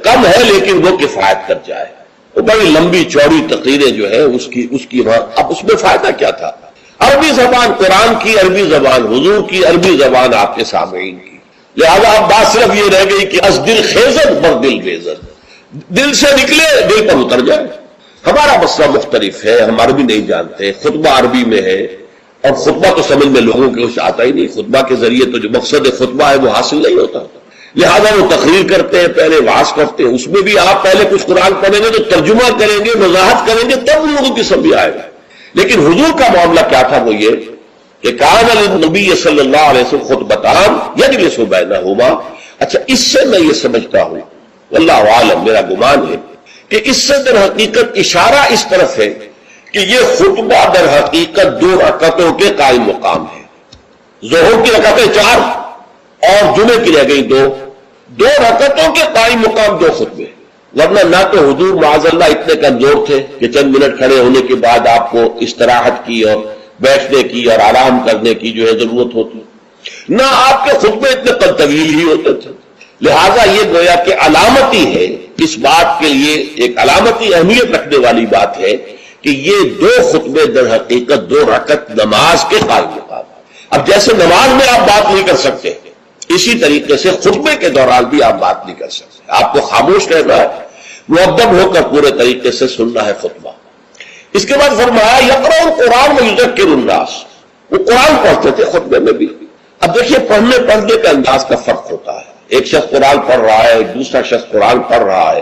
کم ہے لیکن وہ کفایت کر جائے، تو بڑی لمبی چوڑی تقریریں جو ہے اس کی اب اس میں فائدہ کیا تھا؟ عربی زبان قرآن کی، عربی زبان حضور کی، عربی زبان آپ کے سامعین کی، لہذا اب بات صرف یہ رہ گئی کہ از دل خیزت بر دل بیزت، دل سے نکلے دل پر اتر جائے۔ ہمارا مسئلہ مختلف ہے، ہم عربی نہیں جانتے، خطبہ عربی میں ہے، اور خطبہ تو سمجھ میں لوگوں کے کچھ آتا ہی نہیں، خطبہ کے ذریعے تو جو مقصد خطبہ ہے وہ حاصل نہیں ہوتا، لہذا وہ تقریر کرتے ہیں، پہلے وعظ کرتے ہیں، اس میں بھی آپ پہلے کچھ قرآن پڑھیں گے تو ترجمہ کریں گے، وضاحت کریں گے، تب ان لوگوں کی سمجھ آئے گا۔ لیکن حضور کا معاملہ کیا تھا؟ وہ یہ کہ کان للنبی صلی اللہ علیہ وسلم خطبتان یجلس بینہما۔ اچھا، اس سے میں یہ سمجھتا ہوں، واللہ عالم، میرا گمان ہے کہ اس سے در حقیقت اشارہ اس طرف ہے کہ یہ خطبہ در حقیقت دو رکعتوں کے قائم مقام ہے، ظہر کی رکعتیں 4 اور جمعے کی رہ گئی 2 رکعتوں کے قائم مقام 2 خطبے، ورنہ نہ تو حضور معاذ اللہ اتنے کمزور تھے کہ چند منٹ کھڑے ہونے کے بعد آپ کو استراحت کی اور بیٹھنے کی اور آرام کرنے کی جو ہے ضرورت ہوتی، نہ آپ کے خطبے اتنے طویل ہی ہوتے تھے، لہذا یہ گویا کہ علامتی ہے، اس بات کے لیے ایک علامتی اہمیت رکھنے والی بات ہے کہ یہ 2 خطبے در حقیقت 2 رکعت نماز کے قائم مقام۔ اب جیسے نماز میں آپ بات نہیں کر سکتے، اسی طریقے سے خطبے کے دوران بھی آپ بات نہیں کر سکتے، آپ کو خاموش رہنا ہے، مؤدب ہو کر پورے طریقے سے سننا ہے خطبہ۔ اس کے بعد فرمایا یقرأ القرآن ویذکر الناس، وہ قرآن پڑھتے تھے خطبے میں بھی۔ اب دیکھیے پڑھنے کا انداز کا فرق ہوتا ہے، ایک شخص قرآن پڑھ رہا ہے، دوسرا شخص قرآن پڑھ رہا ہے،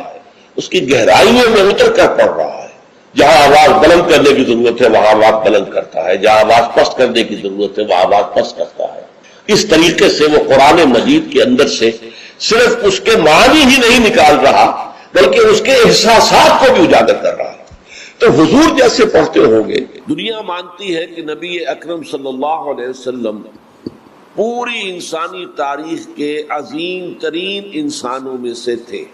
اس کی گہرائیوں میں اتر کر پڑھ رہا ہے، جہاں آواز بلند کرنے کی ضرورت ہے وہاں آواز بلند کرتا ہے، جہاں آواز پست کرنے کی ضرورت ہے وہاں آواز پست کرتا ہے۔ اس طریقے سے وہ قرآن مجید کے اندر سے صرف اس کے معنی ہی نہیں نکال رہا بلکہ اس کے احساسات کو بھی اجاگر کر رہا ہے۔ تو حضور جیسے پڑھتے ہوں گے، دنیا مانتی ہے کہ نبی اکرم صلی اللہ علیہ وسلم پوری انسانی تاریخ کے عظیم ترین انسانوں میں سے تھے،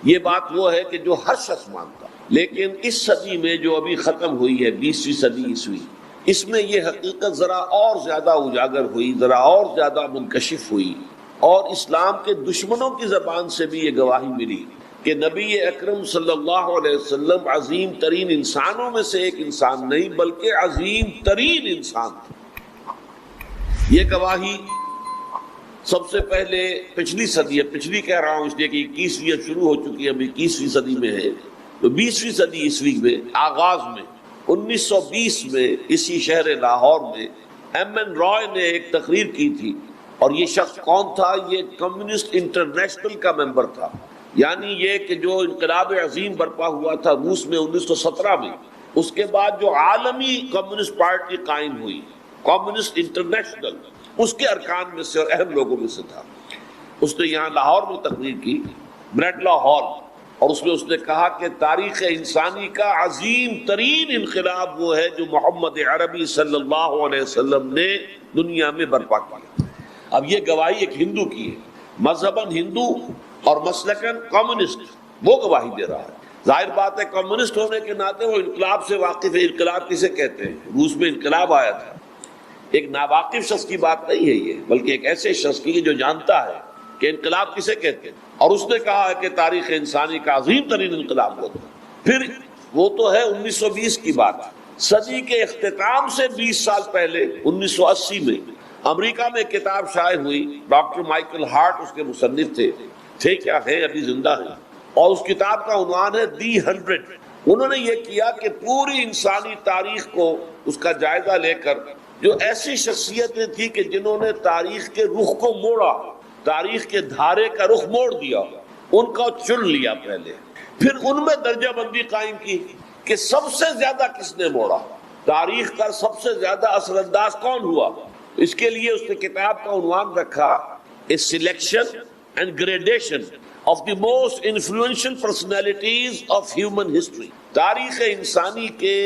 یہ بات وہ ہے کہ جو ہر شخص مانتا، لیکن اس صدی میں جو ابھی ختم ہوئی ہے 20ویں صدی عیسوی، اس میں یہ حقیقت ذرا اور زیادہ اجاگر ہوئی، ذرا اور زیادہ منکشف ہوئی، اور اسلام کے دشمنوں کی زبان سے بھی یہ گواہی ملی کہ نبی اکرم صلی اللہ علیہ وسلم عظیم ترین انسانوں میں سے ایک انسان نہیں بلکہ عظیم ترین انسان تھے۔ یہ گواہی سب سے پہلے پچھلی صدی ہے، پچھلی کہہ رہا ہوں اس لیے کہ 21ویں شروع ہو چکی ہے، ابھی 21ویں صدی میں ہے، تو 20ویں صدی عیسوی میں آغاز میں 1920 میں اسی شہر لاہور میں M.N. رائے نے ایک تقریر کی تھی، اور یہ شخص کون تھا؟ یہ کمیونسٹ انٹرنیشنل کا ممبر تھا، یعنی یہ کہ جو انقلاب عظیم برپا ہوا تھا روس میں 1917 میں، اس کے بعد جو عالمی کمیونسٹ پارٹی قائم ہوئی، کمیونسٹ انٹرنیشنل، اس کے ارکان میں سے اور اہم لوگوں میں سے تھا۔ اس نے یہاں لاہور میں تقریر کی، بریڈلا ہال، اور اس میں اس نے کہا کہ تاریخ انسانی کا عظیم ترین انقلاب وہ ہے جو محمد عربی صلی اللہ علیہ وسلم نے دنیا میں برپا کیا۔ اب یہ گواہی ایک ہندو کی ہے، مذہباً ہندو اور مسلکاً کمیونسٹ، وہ گواہی دے رہا ہے۔ ظاہر بات ہے کمیونسٹ ہونے کے ناطے وہ انقلاب سے واقف ہے۔ انقلاب کسے کہتے ہیں؟ روس میں انقلاب آیا تھا، ایک ناواقف شخص کی بات نہیں ہے یہ، بلکہ ایک ایسے شخص کی جو جانتا ہے کہ انقلاب کسے کہتے ہیں، اور اس نے کہا ہے کہ تاریخ انسانی کا عظیم ترین انقلاب ہوا تھا۔ پھر وہ تو ہے 1920 کی بات، صدی کے اختتام سے 20 سال پہلے 1980 میں امریکہ میں کتاب شائع ہوئی، ڈاکٹر مائیکل ہارٹ اس کے مصنف تھے کیا ہیں، ابھی زندہ ہیں، اور اس کتاب کا عنوان ہے دی 100۔ انہوں نے یہ کیا کہ پوری انسانی تاریخ کو اس کا جائزہ لے کر جو ایسی شخصیتیں تھیں کہ جنہوں نے تاریخ کے رخ کو موڑا، تاریخ کے دھارے کا رخ موڑ دیا، ان کا چن لیا پہلے، پھر ان میں درجہ بندی قائم کی کہ سب سے زیادہ کس نے موڑا، تاریخ کا سب سے زیادہ اثر انداز کون ہوا۔ اس کے لیے اس نے کتاب کا عنوان رکھا a selection and gradation of the most influential personalities of human history. تاریخ انسانی کے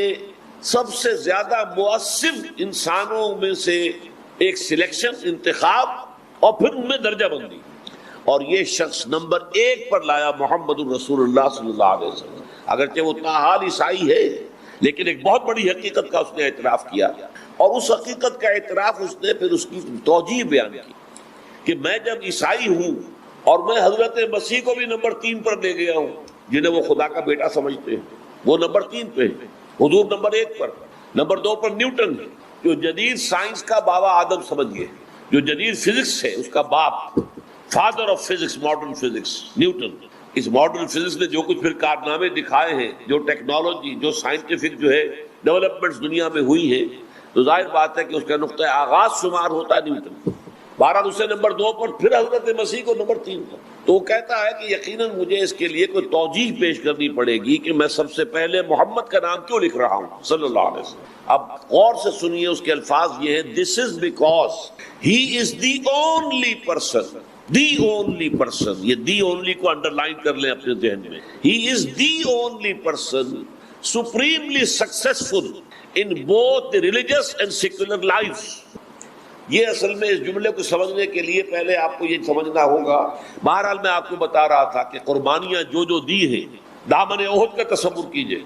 سب سے زیادہ مؤثر انسانوں میں سے ایک سلیکشن، انتخاب، اور پھر ان میں درجہ بندی، اور یہ شخص نمبر 1 پر لایا محمد الرسول اللہ صلی اللہ علیہ وسلم۔ اگرچہ وہ تاحال عیسائی ہے لیکن ایک بہت بڑی حقیقت کا اس نے اعتراف کیا، اور اس حقیقت کا اعتراف اس نے پھر اس کی توجیہ بیان کی کہ میں جب عیسائی ہوں اور میں حضرت مسیح کو بھی نمبر 3 پر لے گیا ہوں، جنہیں وہ خدا کا بیٹا سمجھتے ہیں، وہ نمبر 3 پہ ہے، حضور نمبر 1 پر، نمبر 2 پر نیوٹن ہے، جو جدید سائنس کا بابا آدم سمجھیے، جو جدید فزکس ہے اس کا باپ، father of physics, modern physics, Newton. اس ماڈرن فزکس نے جو کچھ پھر کارنامے دکھائے ہیں، جو ٹیکنالوجی، جو سائنٹیفک جو ہے ڈیولپمنٹس دنیا میں ہوئی ہیں، تو ظاہر بات ہے کہ اس کا نقطہ آغاز شمار ہوتا ہے نیوٹن۔ بہرحال اسے نمبر 2 پر، پھر حضرت مسیح کو نمبر 3 پر۔ تو وہ کہتا ہے کہ یقیناً مجھے اس کے لیے کوئی توجیہ پیش کرنی پڑے گی کہ میں سب سے پہلے محمد کا نام کیوں لکھ رہا ہوں صلی اللہ علیہ وسلم۔ اب غور سے سنیے اس کے الفاظ یہ ہیں، this is because he is the only person, the only person, یہ دی اونلی کو انڈر لائن کر لیں اپنے ذہن میں، he is the only person supremely successful in both the religious and secular lives۔ یہ اصل میں اس جملے کو سمجھنے کے لیے پہلے آپ کو یہ سمجھنا ہوگا، بہرحال میں آپ کو بتا رہا تھا کہ قربانیاں جو دی ہیں، دامن احد کا تصور کیجئے،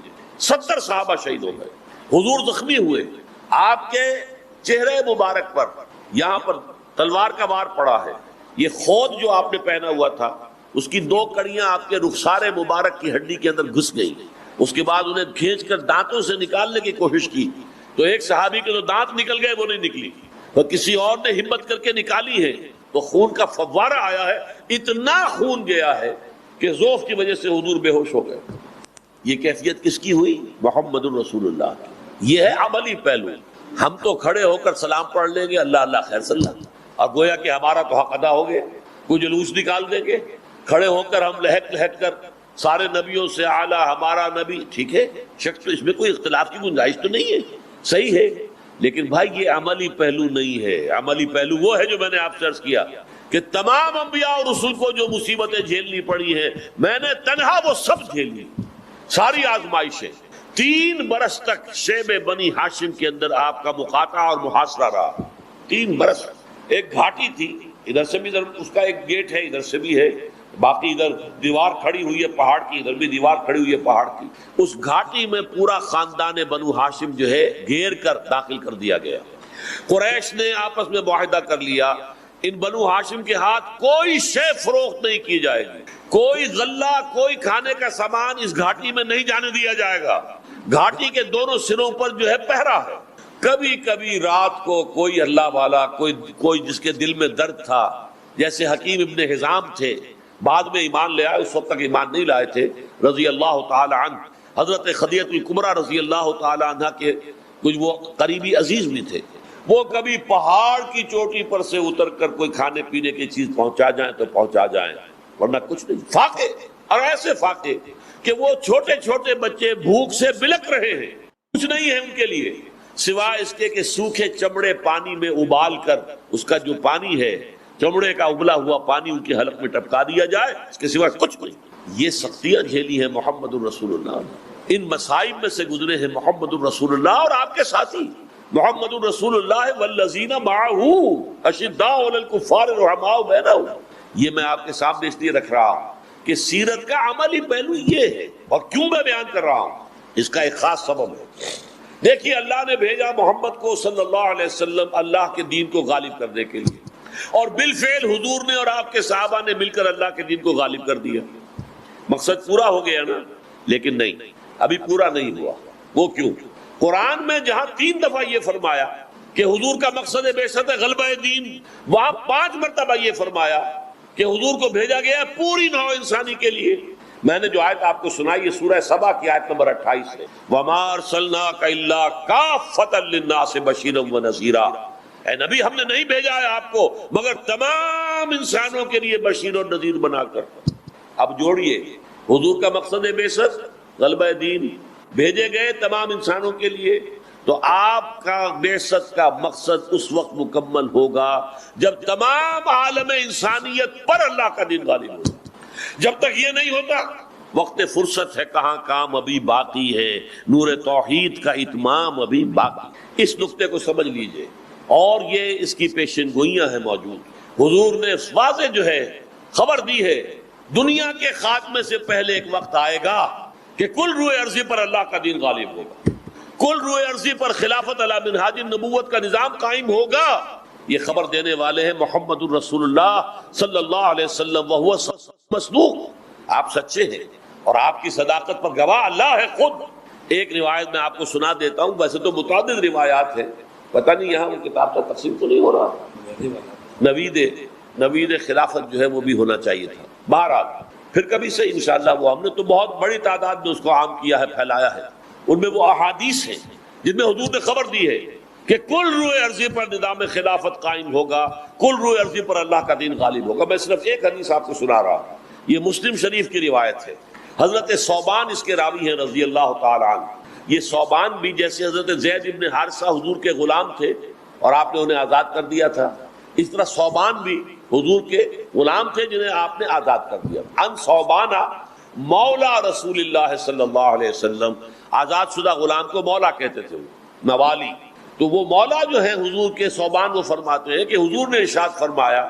70 صحابہ شہید ہو گئے، حضور زخمی ہوئے، آپ کے چہرے مبارک پر یہاں پر تلوار کا وار پڑا ہے، یہ خود جو آپ نے پہنا ہوا تھا اس کی 2 کڑیاں آپ کے رخسار مبارک کی ہڈی کے اندر گھس گئی، اس کے بعد انہیں کھینچ کر دانتوں سے نکالنے کی کوشش کی تو ایک صحابی کے جو دانت نکل گئے وہ نہیں نکلی، اور کسی اور نے ہمت کر کے نکالی ہے تو خون کا فوارہ آیا ہے، اتنا خون گیا ہے کہ ذوف کی وجہ سے حضور بے ہوش ہو گئے۔ یہ کیفیت کس کی ہوئی؟ محمد الرسول اللہ کی۔ یہ ہے عملی پہلو۔ ہم تو کھڑے ہو کر سلام پڑھ لیں گے، اللہ اللہ خیر صلی اللہ، اور گویا کہ ہمارا تو حق ادا ہو گیا، کوئی جلوس نکال دیں گے، کھڑے ہو کر ہم لہک لہک کر سارے نبیوں سے اعلیٰ ہمارا نبی، ٹھیک ہے، شک تو اس میں کوئی اختلاف کی گنجائش تو نہیں ہے، صحیح ہے، لیکن بھائی یہ عملی پہلو نہیں ہے۔ عملی پہلو وہ ہے جو میں نے آپ سے عرض کیا کہ تمام انبیاء اور رسول کو جو مصیبتیں جھیلنی پڑی ہیں، میں نے تنہا وہ سب جھیلی، ساری آزمائشیں۔ 3 برس تک شیب بنی ہاشم کے اندر آپ کا مقاطعہ اور محاصرہ رہا، 3 برس۔ ایک گھاٹی تھی، ادھر سے بھی اس کا ایک گیٹ ہے، ادھر سے بھی ہے، باقی ادھر دیوار کھڑی ہوئی ہے پہاڑ کی، ادھر بھی دیوار کھڑی ہوئی ہے پہاڑ کی۔ اس گھاٹی میں پورا خاندان بنو ہاشم جو ہے گھیر کر داخل کر دیا گیا۔ قریش نے آپس میں معاہدہ کر لیا، ان بنو ہاشم کے ہاتھ کوئی شے فروخت نہیں کی جائے گی، کوئی غلہ، کوئی کھانے کا سامان اس گھاٹی میں نہیں جانے دیا جائے گا۔ گھاٹی کے دونوں سروں پر جو ہے پہرا ہے، کبھی کبھی رات کو کوئی اللہ والا، کوئی جس کے دل میں درد تھا، جیسے حکیم ابن حزام تھے، بعد میں ایمان لے آئے، اس وقت تک ایمان نہیں لائے تھے، رضی اللہ تعالی عنہ۔ حضرت خدیجہ الکبریٰ رضی اللہ تعالی عنہ کے کچھ وہ قریبی عزیز بھی تھے، وہ کبھی پہاڑ کی چوٹی پر سے اتر کر کوئی کھانے پینے کی چیز پہنچا جائیں تو پہنچا جائیں، ورنہ کچھ نہیں۔ فاقے، اور ایسے فاقے کہ وہ چھوٹے چھوٹے بچے بھوک سے بلک رہے ہیں، کچھ نہیں ہے ان کے لیے سوائے اس کے کہ سوکھے چمڑے پانی میں ابال کر اس کا جو پانی ہے، چمڑے کا ابلا ہوا پانی ان کے حلق میں ٹپکا دیا جائے، اس کے سوا کچھ نہیں۔ یہ سختیاں جھیلی ہیں محمد الرسول اللہ نے، ان مصائب میں سے گزرے ہیں محمد الرسول اللہ اور آپ کے ساتھی محمد الرسول اللہ والذین معہ اشداء علی الکفار رحماء بینہم۔ یہ میں آپ کے سامنے اس لیے رکھ رہا ہوں کہ سیرت کا عملی پہلو یہ ہے، اور کیوں میں بیان کر رہا ہوں اس کا ایک خاص سبب ہے۔ دیکھیے اللہ نے بھیجا محمد کو صلی اللہ علیہ وسلم اللہ کے دین کو غالب کرنے کے لیے، اور بالفعل حضور نے اور آپ کے صحابہ نے مل کر اللہ کے دین کو غالب کر دیا۔ مقصد پورا ہو گیا نا؟ لیکن نہیں، ابھی پورا نہیں ہوا۔ وہ کیوں؟ قرآن میں جہاں 3 دفعہ یہ فرمایا کہ حضور کا مقصد بعثت ہے غلبہ دین، وہاں 5 مرتبہ یہ فرمایا کہ حضور کو بھیجا گیا پوری نوع انسانی کے لیے۔ میں نے جو آیت آپ کو سنائی یہ سورہ سبا کی آیت نمبر 28 ہے، وَمَا أَرْسَلْنَاكَ إِلَّا كَافَّةً لِلنَّاسِ بَشِيرًا وَنَذِيرًا، اے نبی ہم نے نہیں بھیجا ہے آپ کو مگر تمام انسانوں کے لیے بشیر اور نذیر بنا کر۔ اب جوڑیے، حضور کا مقصد بعثت غلبہ دین، بھیجے گئے تمام انسانوں کے لیے، تو آپ کا بعثت کا مقصد اس وقت مکمل ہوگا جب تمام عالم انسانیت پر اللہ کا دین غالب ہوگا۔ جب تک یہ نہیں ہوتا وقت فرصت ہے، کہاں کام ابھی باقی ہے، نور توحید کا اتمام ابھی باقی۔ اس نقطے کو سمجھ لیجئے، اور یہ اس کی پیشن گوئیاں ہیں موجود۔ حضور نے واضح جو ہے خبر دی ہے، دنیا کے خاتمے سے پہلے ایک وقت آئے گا کہ کل روئے ارضی پر اللہ کا دین غالب ہوگا، کل روئے ارضی پر خلافت علی منہاج النبوت کا نظام قائم ہوگا۔ یہ خبر دینے والے ہیں محمد الرسول اللہ صلی اللہ علیہ وسلم، وہو مصدوق، آپ سچے ہیں اور آپ کی صداقت پر گواہ اللہ ہے خود۔ ایک روایت میں آپ کو سنا دیتا ہوں، ویسے تو متعدد روایات ہیں، پتہ نہیں یہاں وہ کتاب کا تقسیم تو نہیں ہو رہا، نوید خلافت جو ہے وہ بھی ہونا چاہیے تھا۔ بہرحال پھر کبھی سے انشاءاللہ وہ ہم نے تو بہت بڑی تعداد میں اس کو عام کیا ہے، پھیلایا ہے۔ ان میں وہ احادیث ہیں جن میں حضور نے خبر دی ہے کہ کل روئے ارضی پر نظام خلافت قائم ہوگا، کل روئے ارضی پر اللہ کا دین غالب ہوگا۔ میں صرف ایک حدیث آپ کو سنا رہا ہوں، یہ مسلم شریف کی روایت ہے۔ حضرت ثوبان اس کے راوی ہیں رضی اللہ تعالی عنہ۔ یہ ثوبان بھی جیسے حضرت زید ابن حارثہ حضور کے غلام تھے اور آپ نے انہیں آزاد کر دیا تھا، اس طرح ثوبان بھی حضور کے غلام تھے جنہیں آپ نے آزاد کر دیا۔ ان ثوبان مولا رسول اللہ صلی اللہ علیہ وسلم، آزاد شدہ غلام کو مولا کہتے تھے، موالی۔ تو وہ مولا جو ہے حضور کے ثوبان، وہ فرماتے ہیں کہ حضور نے ارشاد فرمایا،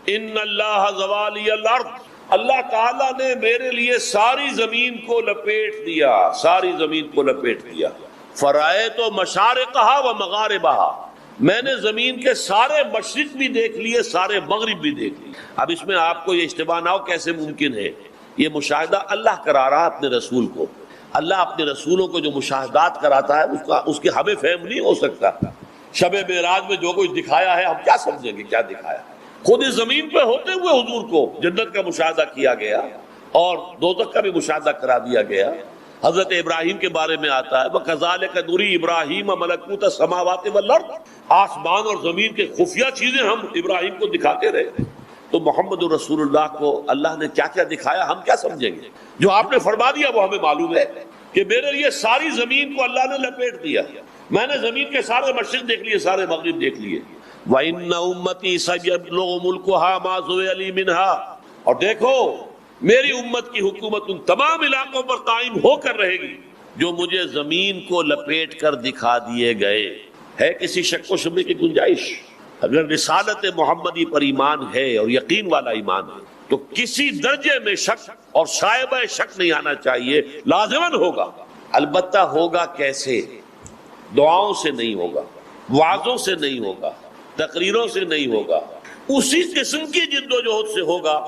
ان اللہ زوالی الارض، اللہ تعالیٰ نے میرے لیے ساری زمین کو لپیٹ دیا، ساری زمین کو لپیٹ دیا۔ فرائے تو مشارقہا و مغاربہا، میں نے زمین کے سارے مشرق بھی دیکھ لیے، سارے مغرب بھی دیکھ لیے۔ اب اس میں آپ کو یہ اشتباہ نہ ہو کیسے ممکن ہے، یہ مشاہدہ اللہ کرا رہا اپنے رسول کو۔ اللہ اپنے رسولوں کو جو مشاہدات کراتا ہے اس کے ہمیں فہم نہیں ہو سکتا۔ شب معراج میں جو کچھ دکھایا ہے ہم کیا سمجھیں گے کیا دکھایا؟ خود اس زمین پہ ہوتے ہوئے حضور کو جنت کا مشاہدہ کیا گیا اور دوزخ کا بھی مشاہدہ کرا دیا گیا۔ حضرت ابراہیم کے بارے میں آتا ہے وَكَذَلِكَ نُرِي إِبْرَاهِيمَ مَلَكُوتَ السَّمَاوَاتِ وَالْأَرْضِ، آسمان اور زمین کے خفیہ چیزیں ہم ابراہیم کو دکھاتے رہے۔ تو محمد رسول اللہ کو اللہ نے کیا کیا دکھایا ہم کیا سمجھیں گے؟ جو آپ نے فرما دیا وہ ہمیں معلوم ہے کہ میرے لیے ساری زمین کو اللہ نے لپیٹ دیا، میں نے زمین کے سارے مشرق دیکھ لیے، سارے مغرب دیکھ لیے۔ وَإِنَّ أُمَّتِي سَيَبْلُغُ مُلْكُهَا مَا زُوِيَ لِي مِنْهَا، اور دیکھو میری امت کی حکومت ان تمام علاقوں پر قائم ہو کر رہے گی جو مجھے زمین کو لپیٹ کر دکھا دیے گئے۔ ہے کسی شک و شبہ کی گنجائش؟ اگر رسالت محمدی پر ایمان ہے اور یقین والا ایمان ہے تو کسی درجے میں شک اور شائبہ شک نہیں آنا چاہیے، لازماً ہوگا۔ البتہ ہوگا کیسے؟ دعاؤں سے نہیں ہوگا، وعظوں سے نہیں ہوگا، تقریروں سے نہیں ہوگا، اسی قسم کی جد و جہد سے ہوگا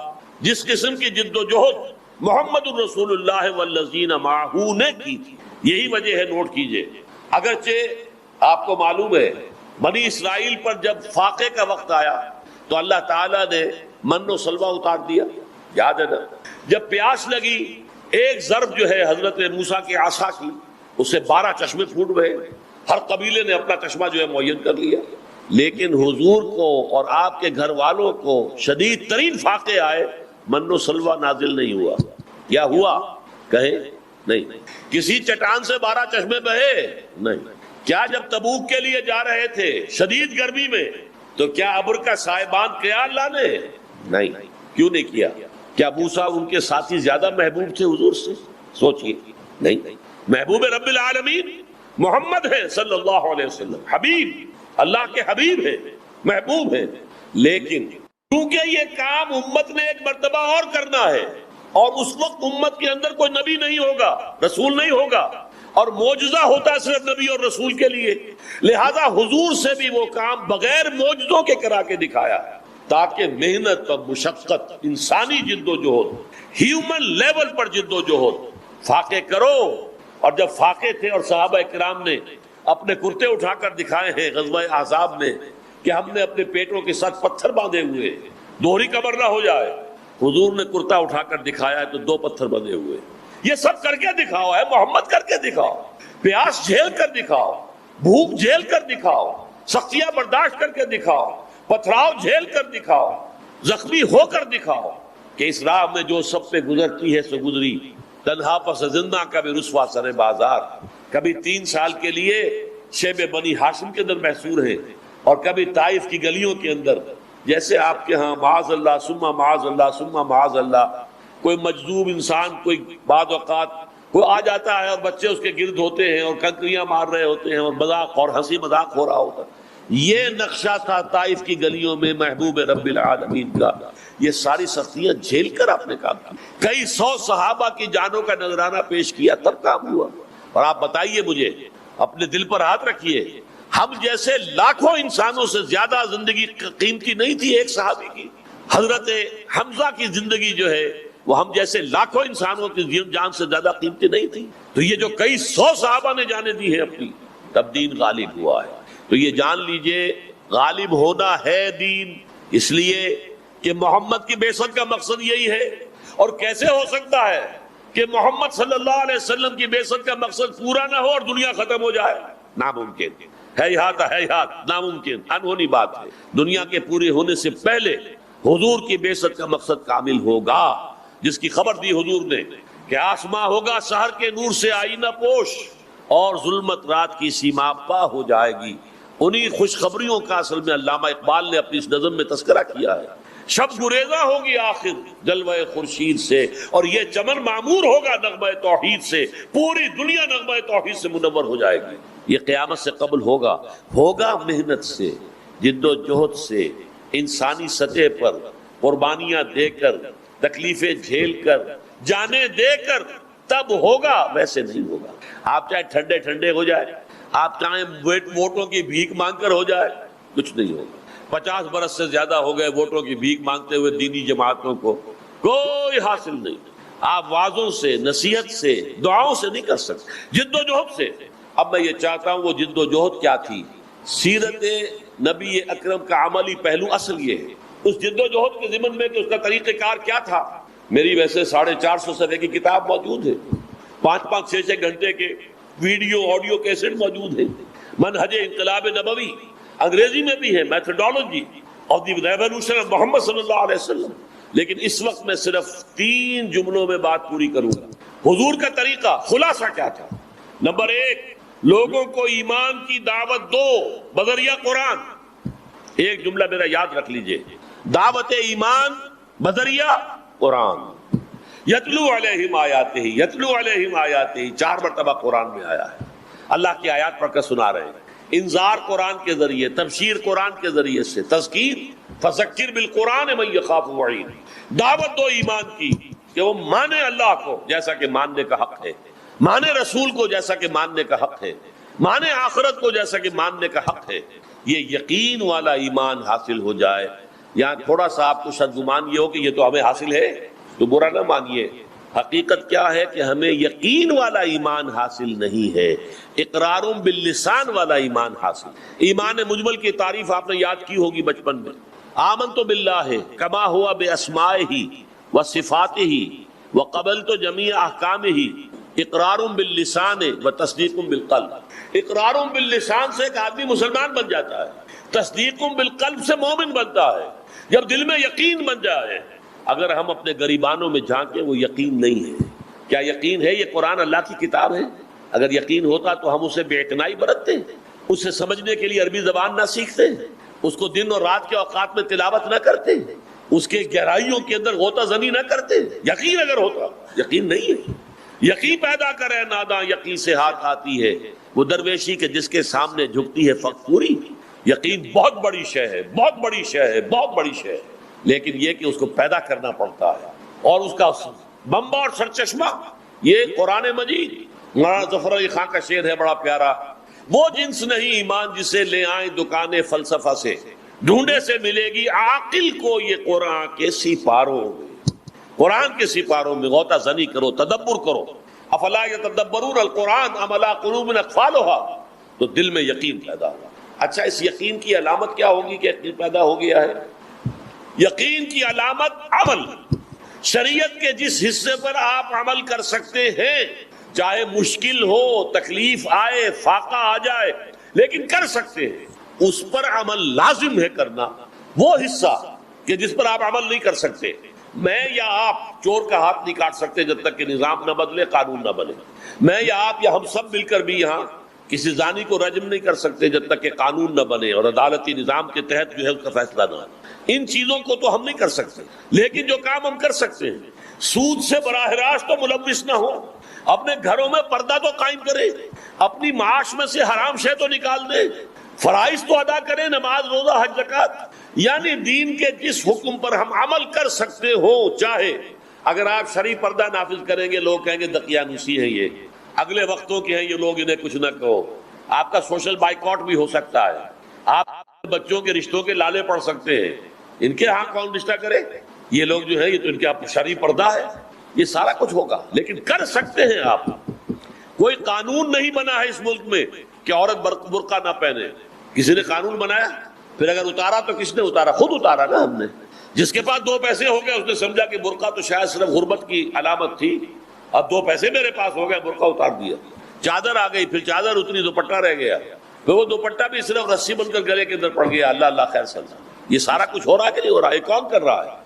جس قسم کی جد و جہد محمد الرسول اللہ والذین معہ نے کی تھی۔ یہی وجہ ہے، نوٹ کیجئے، اگرچہ آپ کو معلوم ہے بنی اسرائیل پر جب فاقے کا وقت آیا تو اللہ تعالیٰ نے من و سلوہ اتار دیا، یاد ہے نا؟ جب پیاس لگی ایک ضرب جو ہے حضرت موسیٰ کے عصا کی، اس سے 12 چشمے پھوٹ گئے، ہر قبیلے نے اپنا چشمہ جو ہے معین کر لیا۔ لیکن حضور کو اور آپ کے گھر والوں کو شدید ترین فاقے آئے، من و سلوہ نازل نہیں ہوا۔ کیا ہوا؟ کہیں نہیں۔ کسی چٹان سے 12 چشمے بہے؟ نہیں۔ کیا جب تبوک کے لیے جا رہے تھے شدید گرمی میں تو کیا ابر کا سائے باندھ کیا اللہ نے؟ نہیں۔ کیوں نہیں کیا؟ کیا موسیٰ ان کے ساتھی زیادہ محبوب تھے حضور سے؟ سوچئے، نہیں۔ محبوب رب العالمین محمد ہے صلی اللہ علیہ وسلم، حبیب، اللہ کے حبیب ہے، محبوب ہے۔ لیکن کیونکہ یہ کام امت نے ایک مرتبہ اور کرنا ہے اور اس وقت امت کے اندر کوئی نبی نہیں ہوگا، رسول نہیں ہوگا، اور معجزہ ہوتا ہے صرف نبی اور رسول کے لیے، لہذا حضور سے بھی وہ کام بغیر معجزوں کے کرا کے دکھایا تاکہ محنت اور مشقت، انسانی جد و جہد، ہیومن لیول پر جد و جہد، فاقے کرو۔ اور جب فاقے تھے اور صحابہ کرام نے اپنے کرتے اٹھا کر دکھائے ہیں غزوہ احزاب میں کہ ہم نے اپنے پیٹوں کے ساتھ پتھر باندھے ہوئے، دوہری قبر نہ ہو جائے۔ حضور نے کرتا اٹھا کر دکھایا ہے تو 2 پتھر بندھے ہوئے۔ یہ سب کر کے دکھاؤ، ہے محمد کر کے دکھاؤ، پیاس جھیل کر دکھاؤ، بھوک جھیل کر دکھاؤ، سختیاں برداشت کر کے دکھاؤ، پتھراؤ جھیل کر دکھاؤ، زخمی ہو کر دکھاؤ کہ اس راہ میں جو سب پہ گزرتی ہے سو گزری، تنہا پس زندہ کبھی رسوا سر بازار، کبھی 3 سال کے لیے شیب بنی ہاشم کے اندر محصور ہے اور کبھی طائف کی گلیوں کے اندر، جیسے آپ کے ہاں معاذ اللہ ثم معاذ اللہ ثم معاذ اللہ کوئی مجذوب انسان کوئی بعض اوقات کوئی آ جاتا ہے اور بچے اس کے گرد ہوتے ہیں اور کنکریاں مار رہے ہوتے ہیں اور مذاق اور ہنسی مذاق ہو رہا ہوتا ہے۔ یہ نقشہ تھا طائف کی گلیوں میں محبوب رب العالمین کا۔ یہ ساری سختیاں جھیل کر آپ نے کام کیا، کئی 100 صحابہ کی جانوں کا نذرانہ پیش کیا تب کام ہوا۔ اور آپ بتائیے مجھے، اپنے دل پر ہاتھ رکھیے، ہم جیسے لاکھوں انسانوں سے زیادہ زندگی قیمتی نہیں تھی ایک صحابی کی؟ حضرت حمزہ کی زندگی جو ہے وہ ہم جیسے لاکھوں انسانوں کی جان سے زیادہ قیمتی نہیں تھی؟ تو یہ جو کئی 100 صحابہ نے جانیں دی ہیں اپنی، تب دین غالب ہوا ہے۔ تو یہ جان لیجئے غالب ہونا ہے دین، اس لیے کہ محمد کی بعثت کا مقصد یہی ہے۔ اور کیسے ہو سکتا ہے کہ محمد صلی اللہ علیہ وسلم کی بعثت کا مقصد پورا نہ ہو اور دنیا ختم ہو جائے؟ ناممکن ہے، ناممکن، انہونی بات ہے۔ دنیا کے پورے ہونے سے پہلے حضور کی بعثت کا مقصد کامل ہوگا، جس کی خبر دی حضور نے کہ آسماں ہوگا سحر کے نور سے آئینہ پوش اور ظلمت رات کی سیما پا ہو جائے گی۔ انہی خوشخبریوں کا اصل میں علامہ اقبال نے اپنی اس نظم میں تذکرہ کیا ہے۔ شب گریزہ ہوگی آخر جلوہ خورشید سے، اور یہ چمن معمور ہوگا نغمہ توحید سے، پوری دنیا نغمہ توحید سے منور ہو جائے گی۔ یہ قیامت سے قبل ہوگا محنت سے، جد و جہد سے، انسانی سطح پر قربانیاں دے کر، تکلیفیں جھیل کر، جانیں دے کر، تب ہوگا، ویسے نہیں ہوگا۔ آپ چاہے ٹھنڈے ٹھنڈے ہو جائے، آپ چاہے ووٹوں کی بھیک مانگ کر ہو جائے، کچھ نہیں ہوگا۔ 50 برس سے زیادہ ہو گئے ووٹوں کی بھیک مانگتے ہوئے دینی جماعتوں کو، کوئی حاصل نہیں۔ آپ وعظوں سے، نصیحت سے، دعاؤں سے نہیں کر سکتے، جد و جہد سے۔ اب میں یہ چاہتا ہوں وہ جد و جہد کیا تھی، سیرت نبی اکرم کا عملی پہلو اصل یہ ہے۔ اس جد و جہد کے ضمن میں کہ اس کا طریقہ کار کیا تھا، میری ویسے 450 صفحے کی کتاب موجود ہے، 5-5 6-6 گھنٹے کے ویڈیو آڈیو کیسٹ موجود ہے، منہج انقلاب نبوی، انگریزی میں بھی ہے، methodology of the revolution of Muhammad صلی اللہ علیہ وسلم۔ لیکن اس وقت میں صرف 3 جملوں میں بات پوری کروں گا۔ حضور کا طریقہ خلاصہ کیا تھا؟ نمبر 1، لوگوں کو ایمان کی دعوت دو بذریعہ قرآن۔ ایک جملہ میرا یاد رکھ لیجئے، دعوت ایمان بذریعہ قرآن۔ یتلو علیہم آیاتہ، یتلو علیہم آیاتہ، 4 مرتبہ قرآن میں آیا ہے۔ اللہ کی آیات پڑھ کر سنا رہے ہیں، انذار قرآن کے ذریعے، تبشیر قرآن کے ذریعے سے، تذکیر، فذکر بالقرآن من یخاف وعید۔ دعوت دو ایمان کی کہ وہ مانے اللہ کو جیسا کہ ماننے کا حق ہے، مانے رسول کو جیسا کہ ماننے کا حق ہے، مانے آخرت کو جیسا کہ ماننے کا حق ہے۔ یہ یقین والا ایمان حاصل ہو جائے۔ یہاں تھوڑا سا آپ کو شاید گمان یہ ہو کہ یہ تو ہمیں حاصل ہے، تو برا نہ مانیے۔ حقیقت کیا ہے کہ ہمیں یقین والا ایمان حاصل نہیں ہے، اقرار باللسان والا ایمان حاصل۔ ایمان مجمل کی تعریف آپ نے یاد کی ہوگی بچپن میں، آمنت باللہ کما ہوا باسمائہ وصفاتہ وقبلت جمیع احکامہ، اقرار باللسان وتصدیق بالقلب۔ اقرار باللسان سے ایک آدمی مسلمان بن جاتا ہے، تصدیق بالقلب سے مومن بنتا ہے۔ جب دل میں یقین بن جائے، اگر ہم اپنے گریبانوں میں جھانکیں وہ یقین نہیں ہے۔ کیا یقین ہے یہ قرآن اللہ کی کتاب ہے؟ اگر یقین ہوتا تو ہم اسے بے اعتنائی برتتے، اسے سمجھنے کے لیے عربی زبان نہ سیکھتے، اس کو دن اور رات کے اوقات میں تلاوت نہ کرتے، اس کے گہرائیوں کے اندر غوطہ زنی نہ کرتے۔ یقین اگر ہوتا، یقین نہیں ہے۔ یقین پیدا کرے ناداں یقین سے ہاتھ آتی ہے، وہ درویشی کے جس کے سامنے جھکتی ہے فقوری۔ یقین بہت بڑی شے ہے، بہت بڑی شے ہے، بہت بڑی شے ہے، لیکن یہ کہ اس کو پیدا کرنا پڑتا ہے، اور اس کا بمبا اور سرچشمہ یہ قرآن مجید۔ مولانا ظفر علی خان کا شعر ہے بڑا پیارا، وہ جنس نہیں ایمان جسے لے آئیں دکان فلسفہ سے، ڈھونڈے سے ملے گی عاقل کو یہ قرآن کے سپاروں میں۔ قرآن کے سپاروں میں غوطہ زنی کرو، تدبر کرو۔ افلا یتدبرون القرآن ام علی قلوب اقفالها، تو دل میں یقین پیدا ہوا۔ اچھا، اس یقین کی علامت کیا ہوگی کہ یقین پیدا ہو گیا ہے؟ یقین کی علامت عمل۔ شریعت کے جس حصے پر آپ عمل کر سکتے ہیں، چاہے مشکل ہو، تکلیف آئے، فاقہ آ جائے، لیکن کر سکتے ہیں، اس پر عمل لازم ہے کرنا۔ وہ حصہ کہ جس پر آپ عمل نہیں کر سکتے، میں یا آپ چور کا ہاتھ نہیں کاٹ سکتے جب تک کہ نظام نہ بدلے، قانون نہ بنے۔ میں یا آپ یا ہم سب مل کر بھی یہاں کسی زانی کو رجم نہیں کر سکتے جب تک کہ قانون نہ بنے اور عدالتی نظام کے تحت جو ہے اس کا فیصلہ نہ آئے۔ ان چیزوں کو تو ہم نہیں کر سکتے، لیکن جو کام ہم کر سکتے ہیں، سود سے براہ راست تو ملوث نہ ہو، اپنے گھروں میں پردہ تو قائم کریں، اپنی معاش میں سے حرام شے تو نکال دیں، فرائض تو ادا کریں، نماز، روزہ، حج، زکوٰۃ۔ یعنی دین کے جس حکم پر ہم عمل کر سکتے ہو، چاہے اگر آپ شرعی پردہ نافذ کریں گے لوگ کہیں گے دقیانوسی ہے، یہ اگلے وقتوں کے ہیں، یہ لوگ انہیں کچھ نہ کہو۔ آپ کا سوشل بائیکاٹ بھی ہو سکتا ہے، آپ بچوں کے رشتوں کے لالے پڑ سکتے ہیں، ان کے ہاں کون رشتہ کرے؟ یہ لوگ جو ہے یہ تو ان کے شرعی پردہ ہے، یہ سارا کچھ ہوگا، لیکن کر سکتے ہیں آپ۔ کوئی قانون نہیں بنا ہے اس ملک میں کہ عورت برقع نہ پہنے، کسی نے قانون بنایا؟ پھر اگر اتارا تو کس نے اتارا؟ خود اتارا نا ہم نے۔ جس کے پاس 2 پیسے ہو گئے اس نے سمجھا کہ برقع تو شاید صرف غربت کی علامت تھی، اب 2 پیسے میرے پاس ہو گئے، برقع اتار دیا۔ چادر آ گئی، پھر چادر اتری، دوپٹہ رہ گیا، پھر وہ دوپٹہ بھی صرف رسی بن کر گلے کے اندر پڑ گیا۔ اللہ اللہ خیر سمجھا۔ یہ سارا کچھ ہو رہا ہے کہ نہیں ہو رہا ہے؟ کون کر رہا ہے؟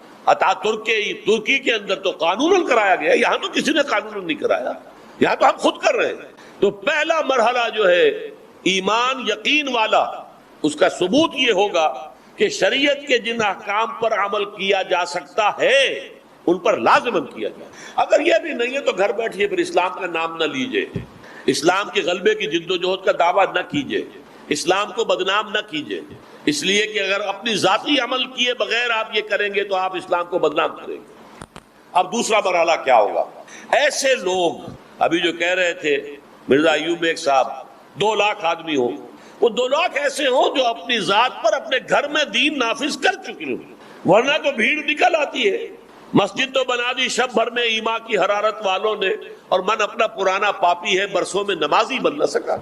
ترکی کے اندر تو قانون کرایا گیا، یہاں تو کسی نے قانون نہیں کرایا، یہاں تو ہم خود کر رہے ہیں۔ تو پہلا مرحلہ جو ہے ایمان یقین والا، اس کا ثبوت یہ ہوگا کہ شریعت کے جن احکام پر عمل کیا جا سکتا ہے ان پر لازماً کیا جائے۔ اگر یہ بھی نہیں ہے تو گھر بیٹھیے، پھر اسلام کا نام نہ لیجئے، اسلام کے غلبے کی جد و جہد کا دعویٰ نہ کیجئے، اسلام کو بدنام نہ کیجئے، اس لیے کہ اگر اپنی ذاتی عمل کیے بغیر آپ یہ کریں گے تو آپ اسلام کو بدنام کریں گے۔ اب دوسرا مرحلہ کیا ہوگا؟ ایسے لوگ ابھی جو کہہ رہے تھے مرزا ایوب بیگ صاحب 2 لاکھ آدمی ہوں، وہ 2 لاکھ ایسے ہوں جو اپنی ذات پر اپنے گھر میں دین نافذ کر چکے ہوں، ورنہ تو بھیڑ نکل آتی ہے۔ مسجد تو بنا دی شب بھر میں ایما کی حرارت والوں نے، اور من اپنا پرانا پاپی ہے، برسوں میں نمازی بن نہ سکا۔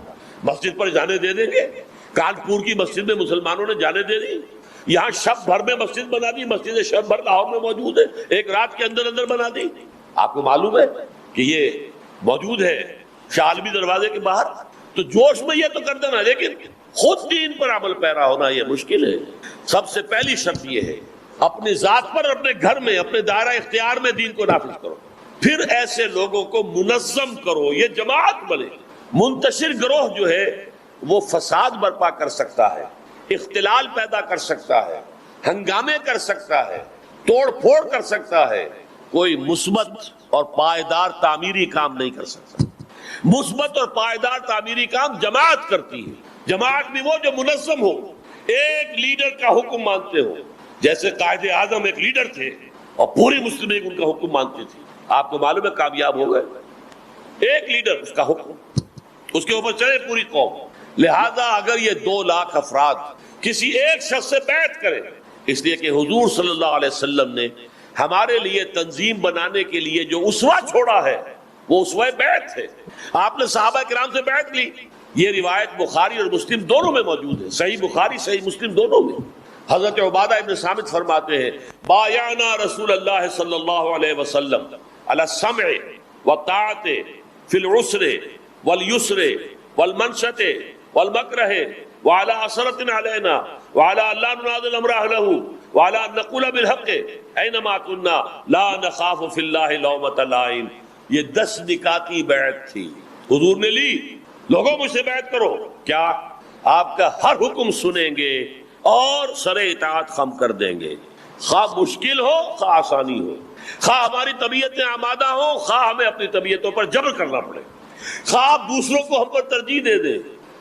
مسجد پر جانے دے دیں گے؟ کانپور کی مسجد میں مسلمانوں نے جانے دے دی، یہاں شب بھر میں مسجد بنا دی، مسجد شب بھر لاہور میں موجود ہے، ایک رات کے اندر اندر بنا دی۔ آپ کو معلوم ہے کہ یہ موجود ہے شاہ عالمی دروازے کے باہر؟ تو جوش میں یہ تو کر دینا، لیکن خود دین پر عمل پیرا ہونا یہ مشکل ہے۔ سب سے پہلی شرط یہ ہے اپنی ذات پر، اپنے گھر میں، اپنے دائرہ اختیار میں دین کو نافذ کرو، پھر ایسے لوگوں کو منظم کرو، یہ جماعت بنے۔ منتشر گروہ جو ہے وہ فساد برپا کر سکتا ہے، اختلال پیدا کر سکتا ہے، ہنگامے کر سکتا ہے، توڑ پھوڑ کر سکتا ہے، کوئی مثبت اور پائیدار تعمیری کام نہیں کر سکتا۔ مثبت اور پائیدار تعمیری کام جماعت کرتی ہے، جماعت بھی وہ جو منظم ہو، ایک لیڈر کا حکم مانتے ہو، جیسے قائد اعظم ایک لیڈر تھے اور پوری مسلم لیگ ان کا حکم مانتی تھی، آپ کو معلوم ہے کامیاب ہو گئے۔ ایک لیڈر، اس کا حکم، اس کے اوپر چلے پوری قوم۔ لہذا اگر یہ 2 لاکھ افراد کسی ایک شخص سے بیعت کریں، اس لیے کہ حضور صلی اللہ علیہ وسلم نے ہمارے لیے تنظیم بنانے کے لیے جو اسوہ چھوڑا ہے وہ اسوہ بیعت ہے، آپ نے صحابہ کرام سے بیعت لی۔ یہ روایت بخاری اور مسلم دونوں میں موجود ہے، صحیح بخاری صحیح مسلم دونوں میں۔ حضرت عبادہ ابن صامت فرماتے ہیں بایعنا رسول اللہ صلی اللہ علیہ وسلم علی السمع والطاعت فی العسر والیسر والمنشط والمکرہ وعلی اثرۃ علینا وعلی اللہ ننازع الامر اہلہ وعلی ان نقول بالحق اینما کنا لا نخاف فی اللہ لومۃ لائم۔ یہ 10 نکاتی بیعت تھی، حضور نے لی، لوگوں مجھ سے بیعت کرو، کیا آپ کا ہر حکم سنیں گے اور سر اطاعت خم کر دیں گے، خواہ مشکل ہو خواہ آسانی ہو، خواہ ہماری طبیعتیں آمادہ ہوں خواہ ہمیں اپنی طبیعتوں پر جبر کرنا پڑے، خواہ آپ دوسروں کو ہم پر ترجیح دے دیں۔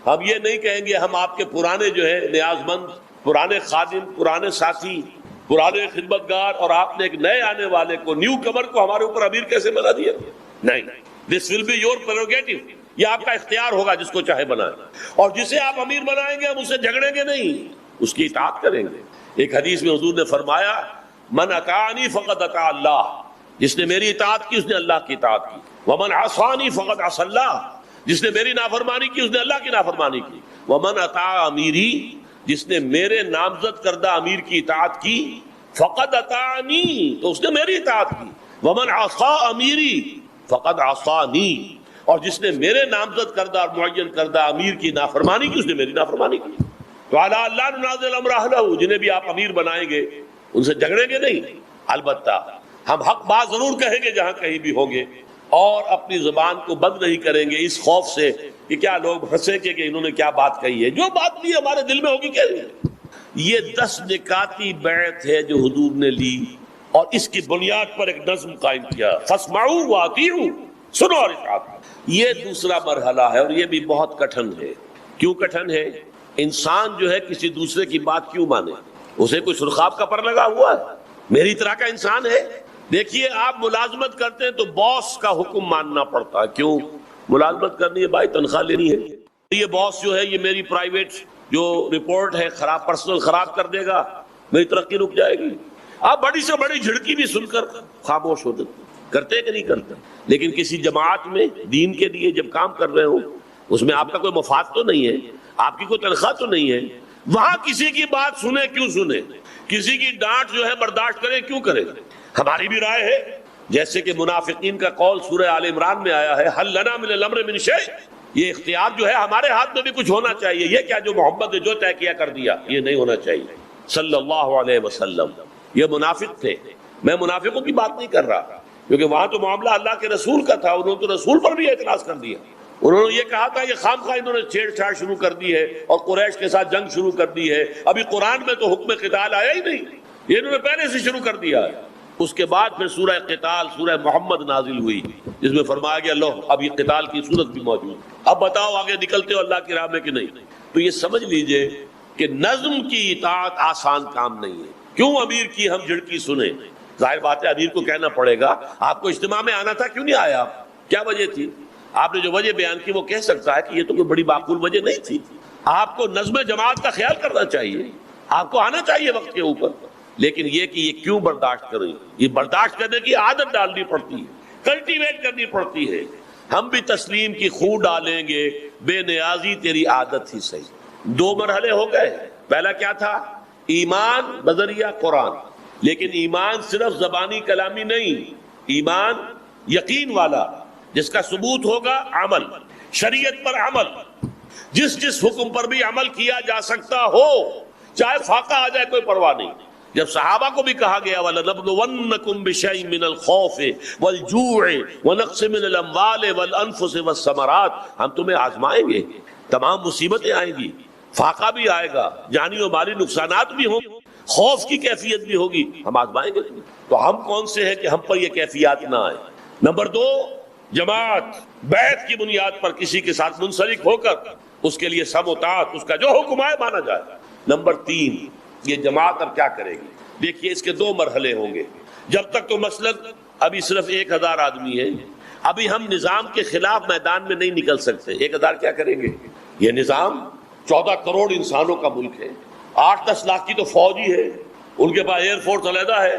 ہم یہ نہیں کہیں گے ہم آپ کے پرانے جو ہے نیاز مند، پرانے خادم، پرانے ساتھی، پرانے خدمتگار، اور آپ نے ایک نئے آنے والے کو، نیو کمر کو ہمارے اوپر امیر کیسے بنا دیا؟ نہیں، دس ول بی یور پریروگیٹو، یہ آپ کا اختیار ہوگا، جس کو چاہے بنائیں، اور جسے آپ امیر بنائیں گے ہم اسے جھگڑیں گے نہیں، اس کی اطاعت کریں گے۔ ایک حدیث میں حضور نے فرمایا من اطاعنی فقد اطاع اللہ، جس نے میری اطاعت کی اس نے اللہ کی اطاعت کی، ومن عصانی فقد عصى اللہ، جس نے میری نافرمانی کی اس نے اللہ کی نافرمانی کی. ومن اطاع امیری، جس نے میرے نامزد کردہ امیر کی اطاعت کی، فقد اطاعنی، تو اس نے میری اطاعت کی. ومن عصا امیری فقد عصانی، اور جس نے میرے نامزد کردہ اور معین کردہ امیر کی نافرمانی کی اس نے میری نافرمانی کی. تو اعلیٰ اللہ ننازل امر اہلہ، جنہیں بھی آپ امیر بنائیں گے ان سے جھگڑیں گے نہیں، البتہ ہم حق بات ضرور کہیں گے جہاں کہیں بھی ہوں گے، اور اپنی زبان کو بند نہیں کریں گے اس خوف سے کہ کیا لوگ ہنسیں گے کہ انہوں نے کیا بات کہی ہے. جو بات بھی ہمارے دل میں ہوگی کہہ دیں. یہ 10 نکاتی بیعت ہے جو حضور نے لی، اور اس کی بنیاد پر ایک نظم قائم کیا، فاسمعوا واطیعوا، سنو اور اطاعت. یہ دوسرا مرحلہ ہے، اور یہ بھی بہت کٹھن ہے. کیوں کٹھن ہے؟ انسان جو ہے کسی دوسرے کی بات کیوں مانے؟ اسے کوئی سرخاب کا پر لگا ہوا ہے؟ میری طرح کا انسان ہے. دیکھیے آپ ملازمت کرتے ہیں تو باس کا حکم ماننا پڑتا ہے. کیوں ملازمت کرنی ہے بھائی؟ تنخواہ لینی ہے. یہ باس جو ہے یہ میری پرائیویٹ جو رپورٹ ہے خراب، پرسنل خراب کر دے گا، میری ترقی رک جائے گی. آپ بڑی سے بڑی جھڑکی بھی سن کر خاموش ہوتے، کرتے کہ نہیں کرتے. لیکن کسی جماعت میں دین کے لیے جب کام کر رہے ہو، اس میں آپ کا کوئی مفاد تو نہیں ہے، آپ کی کوئی تنخواہ تو نہیں ہے، وہاں کسی کی بات سنیں کیوں سنیں؟ کسی کی ڈانٹ جو ہے برداشت کریں کیوں کریں؟ ہماری بھی رائے ہے، جیسے کہ منافقین کا قول سورہ آل عمران میں آیا ہے، حل لنا من الامر من شیء، یہ اختیار جو ہے ہمارے ہاتھ میں بھی کچھ ہونا چاہیے. یہ کیا جو محمد نے جو طے کیا کر دیا، یہ نہیں ہونا چاہیے صلی اللہ علیہ وسلم. یہ منافق تھے. میں منافقوں کی بات نہیں کر رہا، کیونکہ وہاں تو معاملہ اللہ کے رسول کا تھا. انہوں نے تو رسول پر بھی اعتراض کر دیا. انہوں نے یہ کہا تھا کہ خام خواہ انہوں نے چھیڑ چھاڑ شروع کر دی ہے اور قریش کے ساتھ جنگ شروع کر دی ہے. ابھی قرآن میں تو حکم قتال آیا ہی نہیں، یہ انہوں نے پہلے سے شروع کر دیا ہے. اس کے بعد پھر سورہ قتال، سورہ محمد نازل ہوئی، جس میں فرمایا گیا لو اب یہ قتال کی صورت بھی موجود، اب بتاؤ آگے نکلتے ہو اللہ کی راہ میں کہ نہیں. تو یہ سمجھ لیجئے کہ نظم کی اطاعت آسان کام نہیں ہے. کیوں امیر کی ہم جھڑکی سنیں؟ ظاہر بات ہے امیر کو کہنا پڑے گا. آپ کو اجتماع میں آنا تھا، کیوں نہیں آیا؟ کیا وجہ تھی؟ آپ نے جو وجہ بیان کی وہ کہہ سکتا ہے کہ یہ تو کوئی بڑی معقول وجہ نہیں تھی. آپ کو نظم جماعت کا خیال کرنا چاہیے، آپ کو آنا چاہیے وقت کے اوپر. لیکن یہ کہ یہ کیوں برداشت کریں، یہ برداشت کرنے کی عادت ڈالنی پڑتی ہے، کلٹیویٹ کرنی پڑتی ہے. ہم بھی تسلیم کی خون ڈالیں گے، بے نیازی تیری عادت ہی صحیح. 2 مرحلے ہو گئے. پہلا کیا تھا؟ ایمان بذریعہ قرآن. لیکن ایمان صرف زبانی کلامی نہیں، ایمان یقین والا جس کا ثبوت ہوگا عمل، شریعت پر عمل، جس حکم پر بھی عمل کیا جا سکتا ہو، چاہے فاقہ آ جائے کوئی پرواہ نہیں. جب صحابہ کو بھی کہا گیا وَلَنَبْلُوَنَّكُمْ بِشَيْءٍ مِّنَ الْخَوْفِ وَالْجُوعِ وَنَقْصٍ مِّنَ الْأَمْوَالِ وَالْأَنفُسِ وَالثَّمَرَاتِ، ہم تمہیں آزمائیں گے، تمام مصیبتیں آئیں گی، فاقہ بھی آئے گا، جانی و مالی نقصانات بھی ہوں، خوف کی کیفیت بھی ہوگی، ہم آزمائیں گے. تو ہم کون سے ہیں کہ ہم پر یہ کیفیات نہ آئے؟ نمبر 2، جماعت بیعت کی بنیاد پر کسی کے ساتھ منسلک ہو کر اس کے لیے سم و طاعت، اس کا جو حکم آئے مانا جائے. نمبر 3، یہ جماعت اب کیا کرے گی؟ دیکھیے اس کے 2 مرحلے ہوں گے. جب تک تو مثلاً ابھی صرف 1000 آدمی ہے، ابھی ہم نظام کے خلاف میدان میں نہیں نکل سکتے. 1000 کیا کریں گے؟ یہ نظام 14 کروڑ انسانوں کا ملک ہے، 8-10 لاکھ کی تو فوج ہی ہے، ان کے پاس ایئر فورس علیحدہ ہے.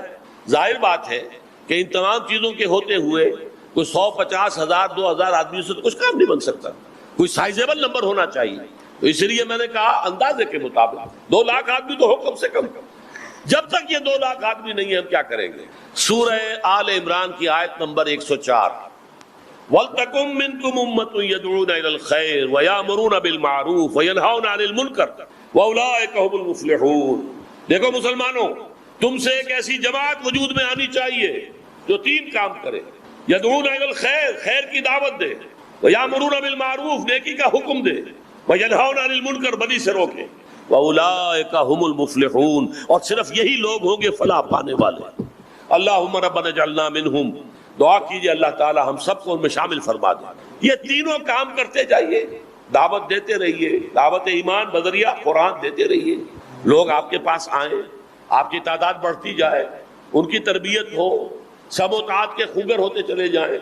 ظاہر بات ہے کہ ان تمام چیزوں کے ہوتے ہوئے کوئی 150 ہزار 2000 آدمیوں سے تو کچھ کام نہیں بن سکتا، کوئی سائزیبل نمبر ہونا چاہیے. تو اس لیے میں نے کہا اندازے کے مطابق 2 لاکھ آدمی تو ہو کم سے کم. جب تک یہ 2 لاکھ آدمی نہیں ہے ہم کیا کریں گے؟ سورہ آل عمران کی آیت نمبر 104، وَلْتَكُن مِّنكُمْ أُمَّةٌ يَدْعُونَ إِلَى الْخَيْرِ وَيَأْمُرُونَ بِالْمَعْرُوفِ وَيَنْهَوْنَ عَنِ الْمُنكَرِ وَأُولَٰئِكَ هُمُ الْمُفْلِحُونَ. دیکھو مسلمانوں، تم سے ایک ایسی جماعت وجود میں آنی چاہیے جو 3 کام کرے. يَدْعُونَ إِلَى الْخَيْرِ، خیر کی دعوت دے، وَيَأْمُرُونَ بِالْمَعْرُوفِ، نیکی کا حکم دے، وَيَنْهَوْنَ عَنِ الْمُنكَرِ، بدی سے روکے، وَأُولَٰئِكَ هُمُ الْمُفْلِحُونَ، اور صرف یہی لوگ ہوں گے فلاح پانے والے. اللہم ربنا اجعلنا منہم. دعا کیجئے اللہ تعالی ہم سب کو ان میں شامل فرما دے. یہ تینوں کام کرتے جائیے، دعوت دیتے رہیے، دعوت ایمان بذریعہ قرآن دیتے رہیے، لوگ آپ کے پاس آئیں، آپ کی تعداد بڑھتی جائے، ان کی تربیت ہو، سم و طاعت کے خوگر ہوتے چلے جائیں،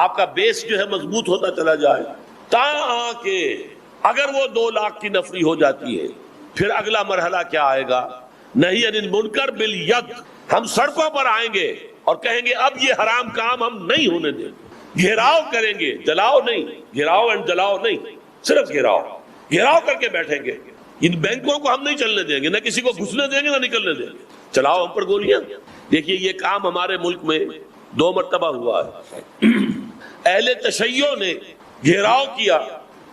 آپ کا بیس جو ہے مضبوط ہوتا چلا جائے، تاں کہ اگر وہ 2 لاکھ کی نفری ہو جاتی ہے، پھر اگلا مرحلہ کیا آئے گا؟ نہیں عن المنکر بالید. ہم سڑکوں پر آئیں گے اور کہیں گے اب یہ حرام کام ہم نہیں ہونے دیں. گھیراؤ کریں گے، جلاؤ نہیں، گھیراؤ اینڈ جلاؤ نہیں، صرف گھیراؤ کر کے بیٹھیں گے. ان بینکوں کو ہم نہیں چلنے دیں گے، نہ کسی کو گھسنے دیں گے نہ نکلنے دیں گے. چلاؤ ہم پر گولیاں. دیکھیے یہ کام ہمارے ملک میں 2 مرتبہ ہوا ہے. اہل تشیع نے گھیراؤ کیا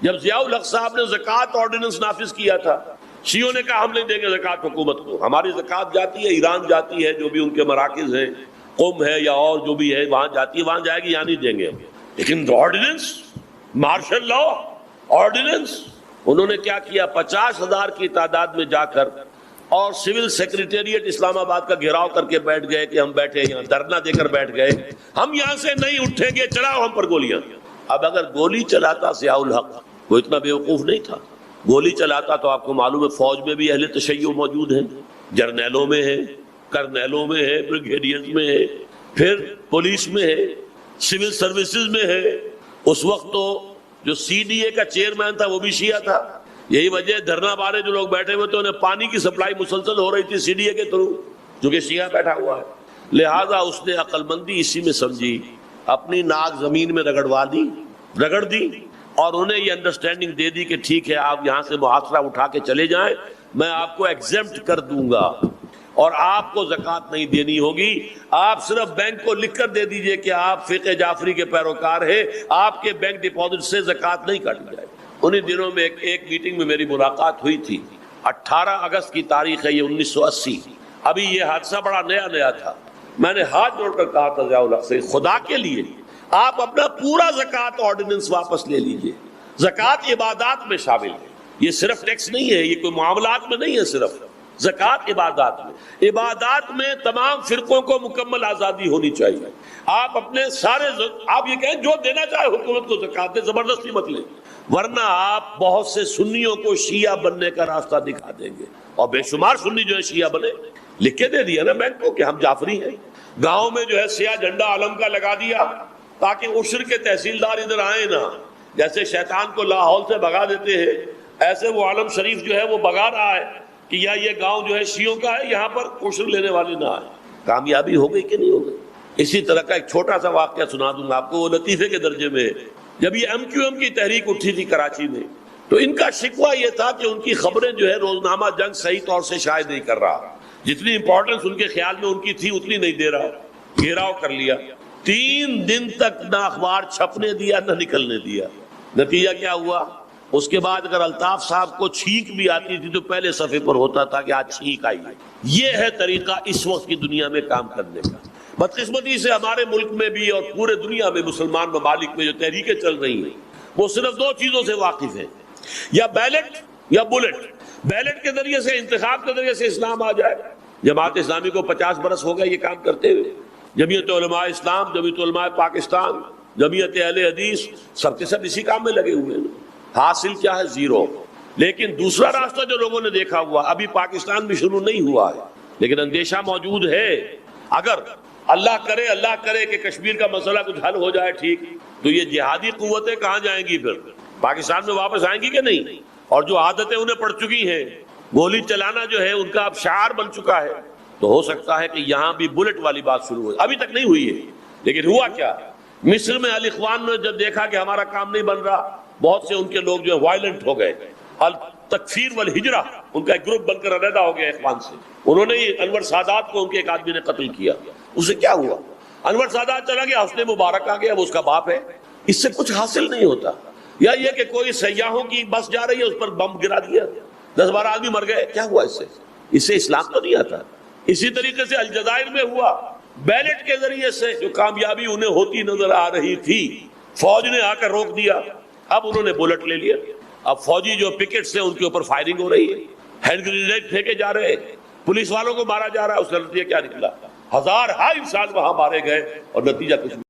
جب ضیاء الحق صاحب نے زکوٰۃ آرڈیننس نافذ کیا تھا. شیعوں نے کہا ہم نہیں دیں گے زکوٰۃ حکومت کو، ہماری زکوٰۃ جاتی ہے ایران جاتی ہے، جو بھی ان کے مراکز ہیں، قم ہے یا اور جو بھی ہے وہاں جاتی ہے، وہاں جائے گی، یہاں نہیں دیں گے. لیکن آرڈیننس، مارشل لا آرڈیننس، انہوں نے کیا کیا، 50,000 کی تعداد میں جا کر اور سول سیکریٹریٹ اسلام آباد کا گھیراؤ کر کے بیٹھ گئے کہ ہم بیٹھے یہاں، دھرنا دے کر بیٹھ گئے، ہم یہاں سے نہیں اٹھیں گے، چلاؤ ہم پر گولیاں. اب اگر گولی چلاتا ضیاء الحق، وہ اتنا بیوقوف نہیں تھا، گولی چلاتا تو آپ کو معلوم ہے فوج میں بھی اہل تشیع موجود ہیں، جرنیلوں میں ہے، کرنیلوں میں ہے، بریگیڈیئرز میں ہے، پھر پولیس میں ہے، سول سروسز میں ہے. اس وقت تو جو سی ڈی اے کا چیئرمین تھا وہ بھی شیعہ تھا. یہی وجہ دھرنا بارے جو لوگ بیٹھے ہوئے تھے انہیں پانی کی سپلائی مسلسل ہو رہی تھی سی ڈی اے کے تھرو، جو کہ شیعہ بیٹھا ہوا ہے. لہذا اس نے عقل مندی اسی میں سمجھی، اپنی ناک زمین میں رگڑ دی اور انہیں یہ انڈرسٹینڈنگ دے دی کہ ٹھیک ہے آپ یہاں سے محاصرہ اٹھا کے چلے جائیں، میں آپ کو ایگزمپٹ کر دوں گا اور آپ کو زکوٰۃ نہیں دینی ہوگی. آپ صرف بینک کو لکھ کر دے دیجئے کہ آپ فقہ جعفری کے پیروکار ہیں، آپ کے بینک ڈپازٹ سے زکوٰۃ نہیں کاٹی جائے. انہی دنوں میں ایک میٹنگ میں میری ملاقات ہوئی تھی. 18 اگست کی تاریخ ہے، یہ 1980. ابھی یہ حادثہ بڑا نیا تھا. میں نے ہاتھ جوڑ کر کہا تھا ضیاء الحق سے، خدا کے لیے آپ اپنا پورا زکوٰۃ آرڈیننس واپس لے لیجئے. زکوٰۃ عبادات میں شامل ہے، یہ صرف ٹیکس نہیں ہے، یہ کوئی معاملات میں نہیں ہے، صرف زکوٰۃ عبادات میں تمام فرقوں کو مکمل آزادی ہونی چاہیے. آپ اپنے آپ یہ کہیں جو دینا چاہے حکومت کو زکوٰۃ دے، زبردستی مت لیں، ورنہ آپ بہت سے سنیوں کو شیعہ بننے کا راستہ دکھا دیں گے. اور بے شمار سنی جو ہے شیعہ بنے، لکھ کے دے دیا نا بینک کو کہ ہم جعفری ہیں. گاؤں میں جو ہے سیاہ جھنڈا علم کا لگا دیا تاکہ عشر کے تحصیلدار ادھر آئیں نہ. جیسے شیطان کو لاہور سے بھگا دیتے ہیں، ایسے وہ عالم شریف جو ہے وہ بھگا رہا ہے کہ یہ گاؤں جو ہے شیعوں کا ہے، یہاں پر عشر لینے والے نہ آئے. کامیابی ہو گئی کہ نہیں ہو گئی؟ اسی طرح کا ایک چھوٹا سا واقعہ سنا دوں گا آپ کو، وہ لطیفے کے درجے میں ہے. جب یہ MQM کی تحریک اٹھی تھی کراچی میں، تو ان کا شکوہ یہ تھا کہ ان کی خبریں جو ہے روزنامہ جنگ صحیح طور سے شائع نہیں کر رہا، جتنی امپورٹنس ان کے خیال میں ان کی تھی اتنی نہیں دے رہا. گھیراؤ کر لیا، 3 دن تک نہ اخبار چھپنے دیا نہ نکلنے دیا. نتیجہ کیا ہوا؟ اس کے بعد اگر الطاف صاحب کو چھینک بھی آتی تھی تو پہلے صفحے پر ہوتا تھا کہ آج چھینک آئی. یہ ہے طریقہ اس وقت کی دنیا میں کام کرنے کا. بدقسمتی سے ہمارے ملک میں بھی اور پورے دنیا میں مسلمان ممالک میں جو تحریکیں چل رہی ہیں وہ صرف 2 چیزوں سے واقف ہیں، یا بیلٹ یا بلٹ. بیلٹ کے ذریعے سے، انتخاب کے ذریعے سے اسلام آ جائے. جماعت اسلامی کو 50 برس ہو گئے یہ کام کرتے ہوئے. جمعیت علماء اسلام، جمعیت علماء پاکستان، جمعیت اہل حدیث، سب کے سب اسی کام میں لگے ہوئے ہیں. حاصل کیا ہے؟ زیرو. لیکن دوسرا راستہ جو لوگوں نے دیکھا ہوا، ابھی پاکستان بھی شروع نہیں ہوا ہے لیکن اندیشہ موجود ہے، اگر اللہ کرے کہ کشمیر کا مسئلہ کچھ حل ہو جائے ٹھیک، تو یہ جہادی قوتیں کہاں جائیں گی؟ پھر پاکستان میں واپس آئیں گی کہ نہیں؟ اور جو عادتیں انہیں پڑ چکی ہیں، گولی چلانا جو ہے ان کا اب شعار بن چکا ہے، تو ہو سکتا ہے کہ یہاں بھی بلٹ والی بات شروع ہو. ابھی تک نہیں ہوئی ہے لیکن ہوا کیا؟ مصر میں الاخوان نے جب دیکھا کہ ہمارا کام نہیں بن رہا، بہت سے ان کے لوگ جو ہے وائلنٹ ہو گئے. التکفیر والہجرہ، ان کا ایک گروپ بن کر علیحدہ ہو گیا اخوان سے. انہوں نے انور سادات کو ان کے ایک آدمی نے قتل کیا. اسے کیا ہوا؟ انور سادات چلا گیا، حسنی مبارک آ گیا، وہ اس کا باپ ہے. اس سے کچھ حاصل نہیں ہوتا. یا یہ کہ کوئی سیاحوں کی بس جا رہی ہے، اس پر بم گرا دیا، 10-12 آدمی مر گئے، کیا ہوا اس سے اسلام تو نہیں آتا. اسی طریقے سے الجزائر میں ہوا، بیلٹ کے ذریعے سے جو کامیابی انہیں ہوتی نظر آ رہی تھی، فوج نے آ کر روک دیا. اب انہوں نے بلٹ لے لیا. اب فوجی جو پکٹ سے ان کے اوپر فائرنگ ہو رہی ہے، ہینڈ گرینیڈ پھینکے جا رہے ہیں، پولیس والوں کو مارا جا رہا ہے. اس کا نتیجہ کیا نکلا؟ 1000 انسان وہاں مارے گئے اور نتیجہ کچھ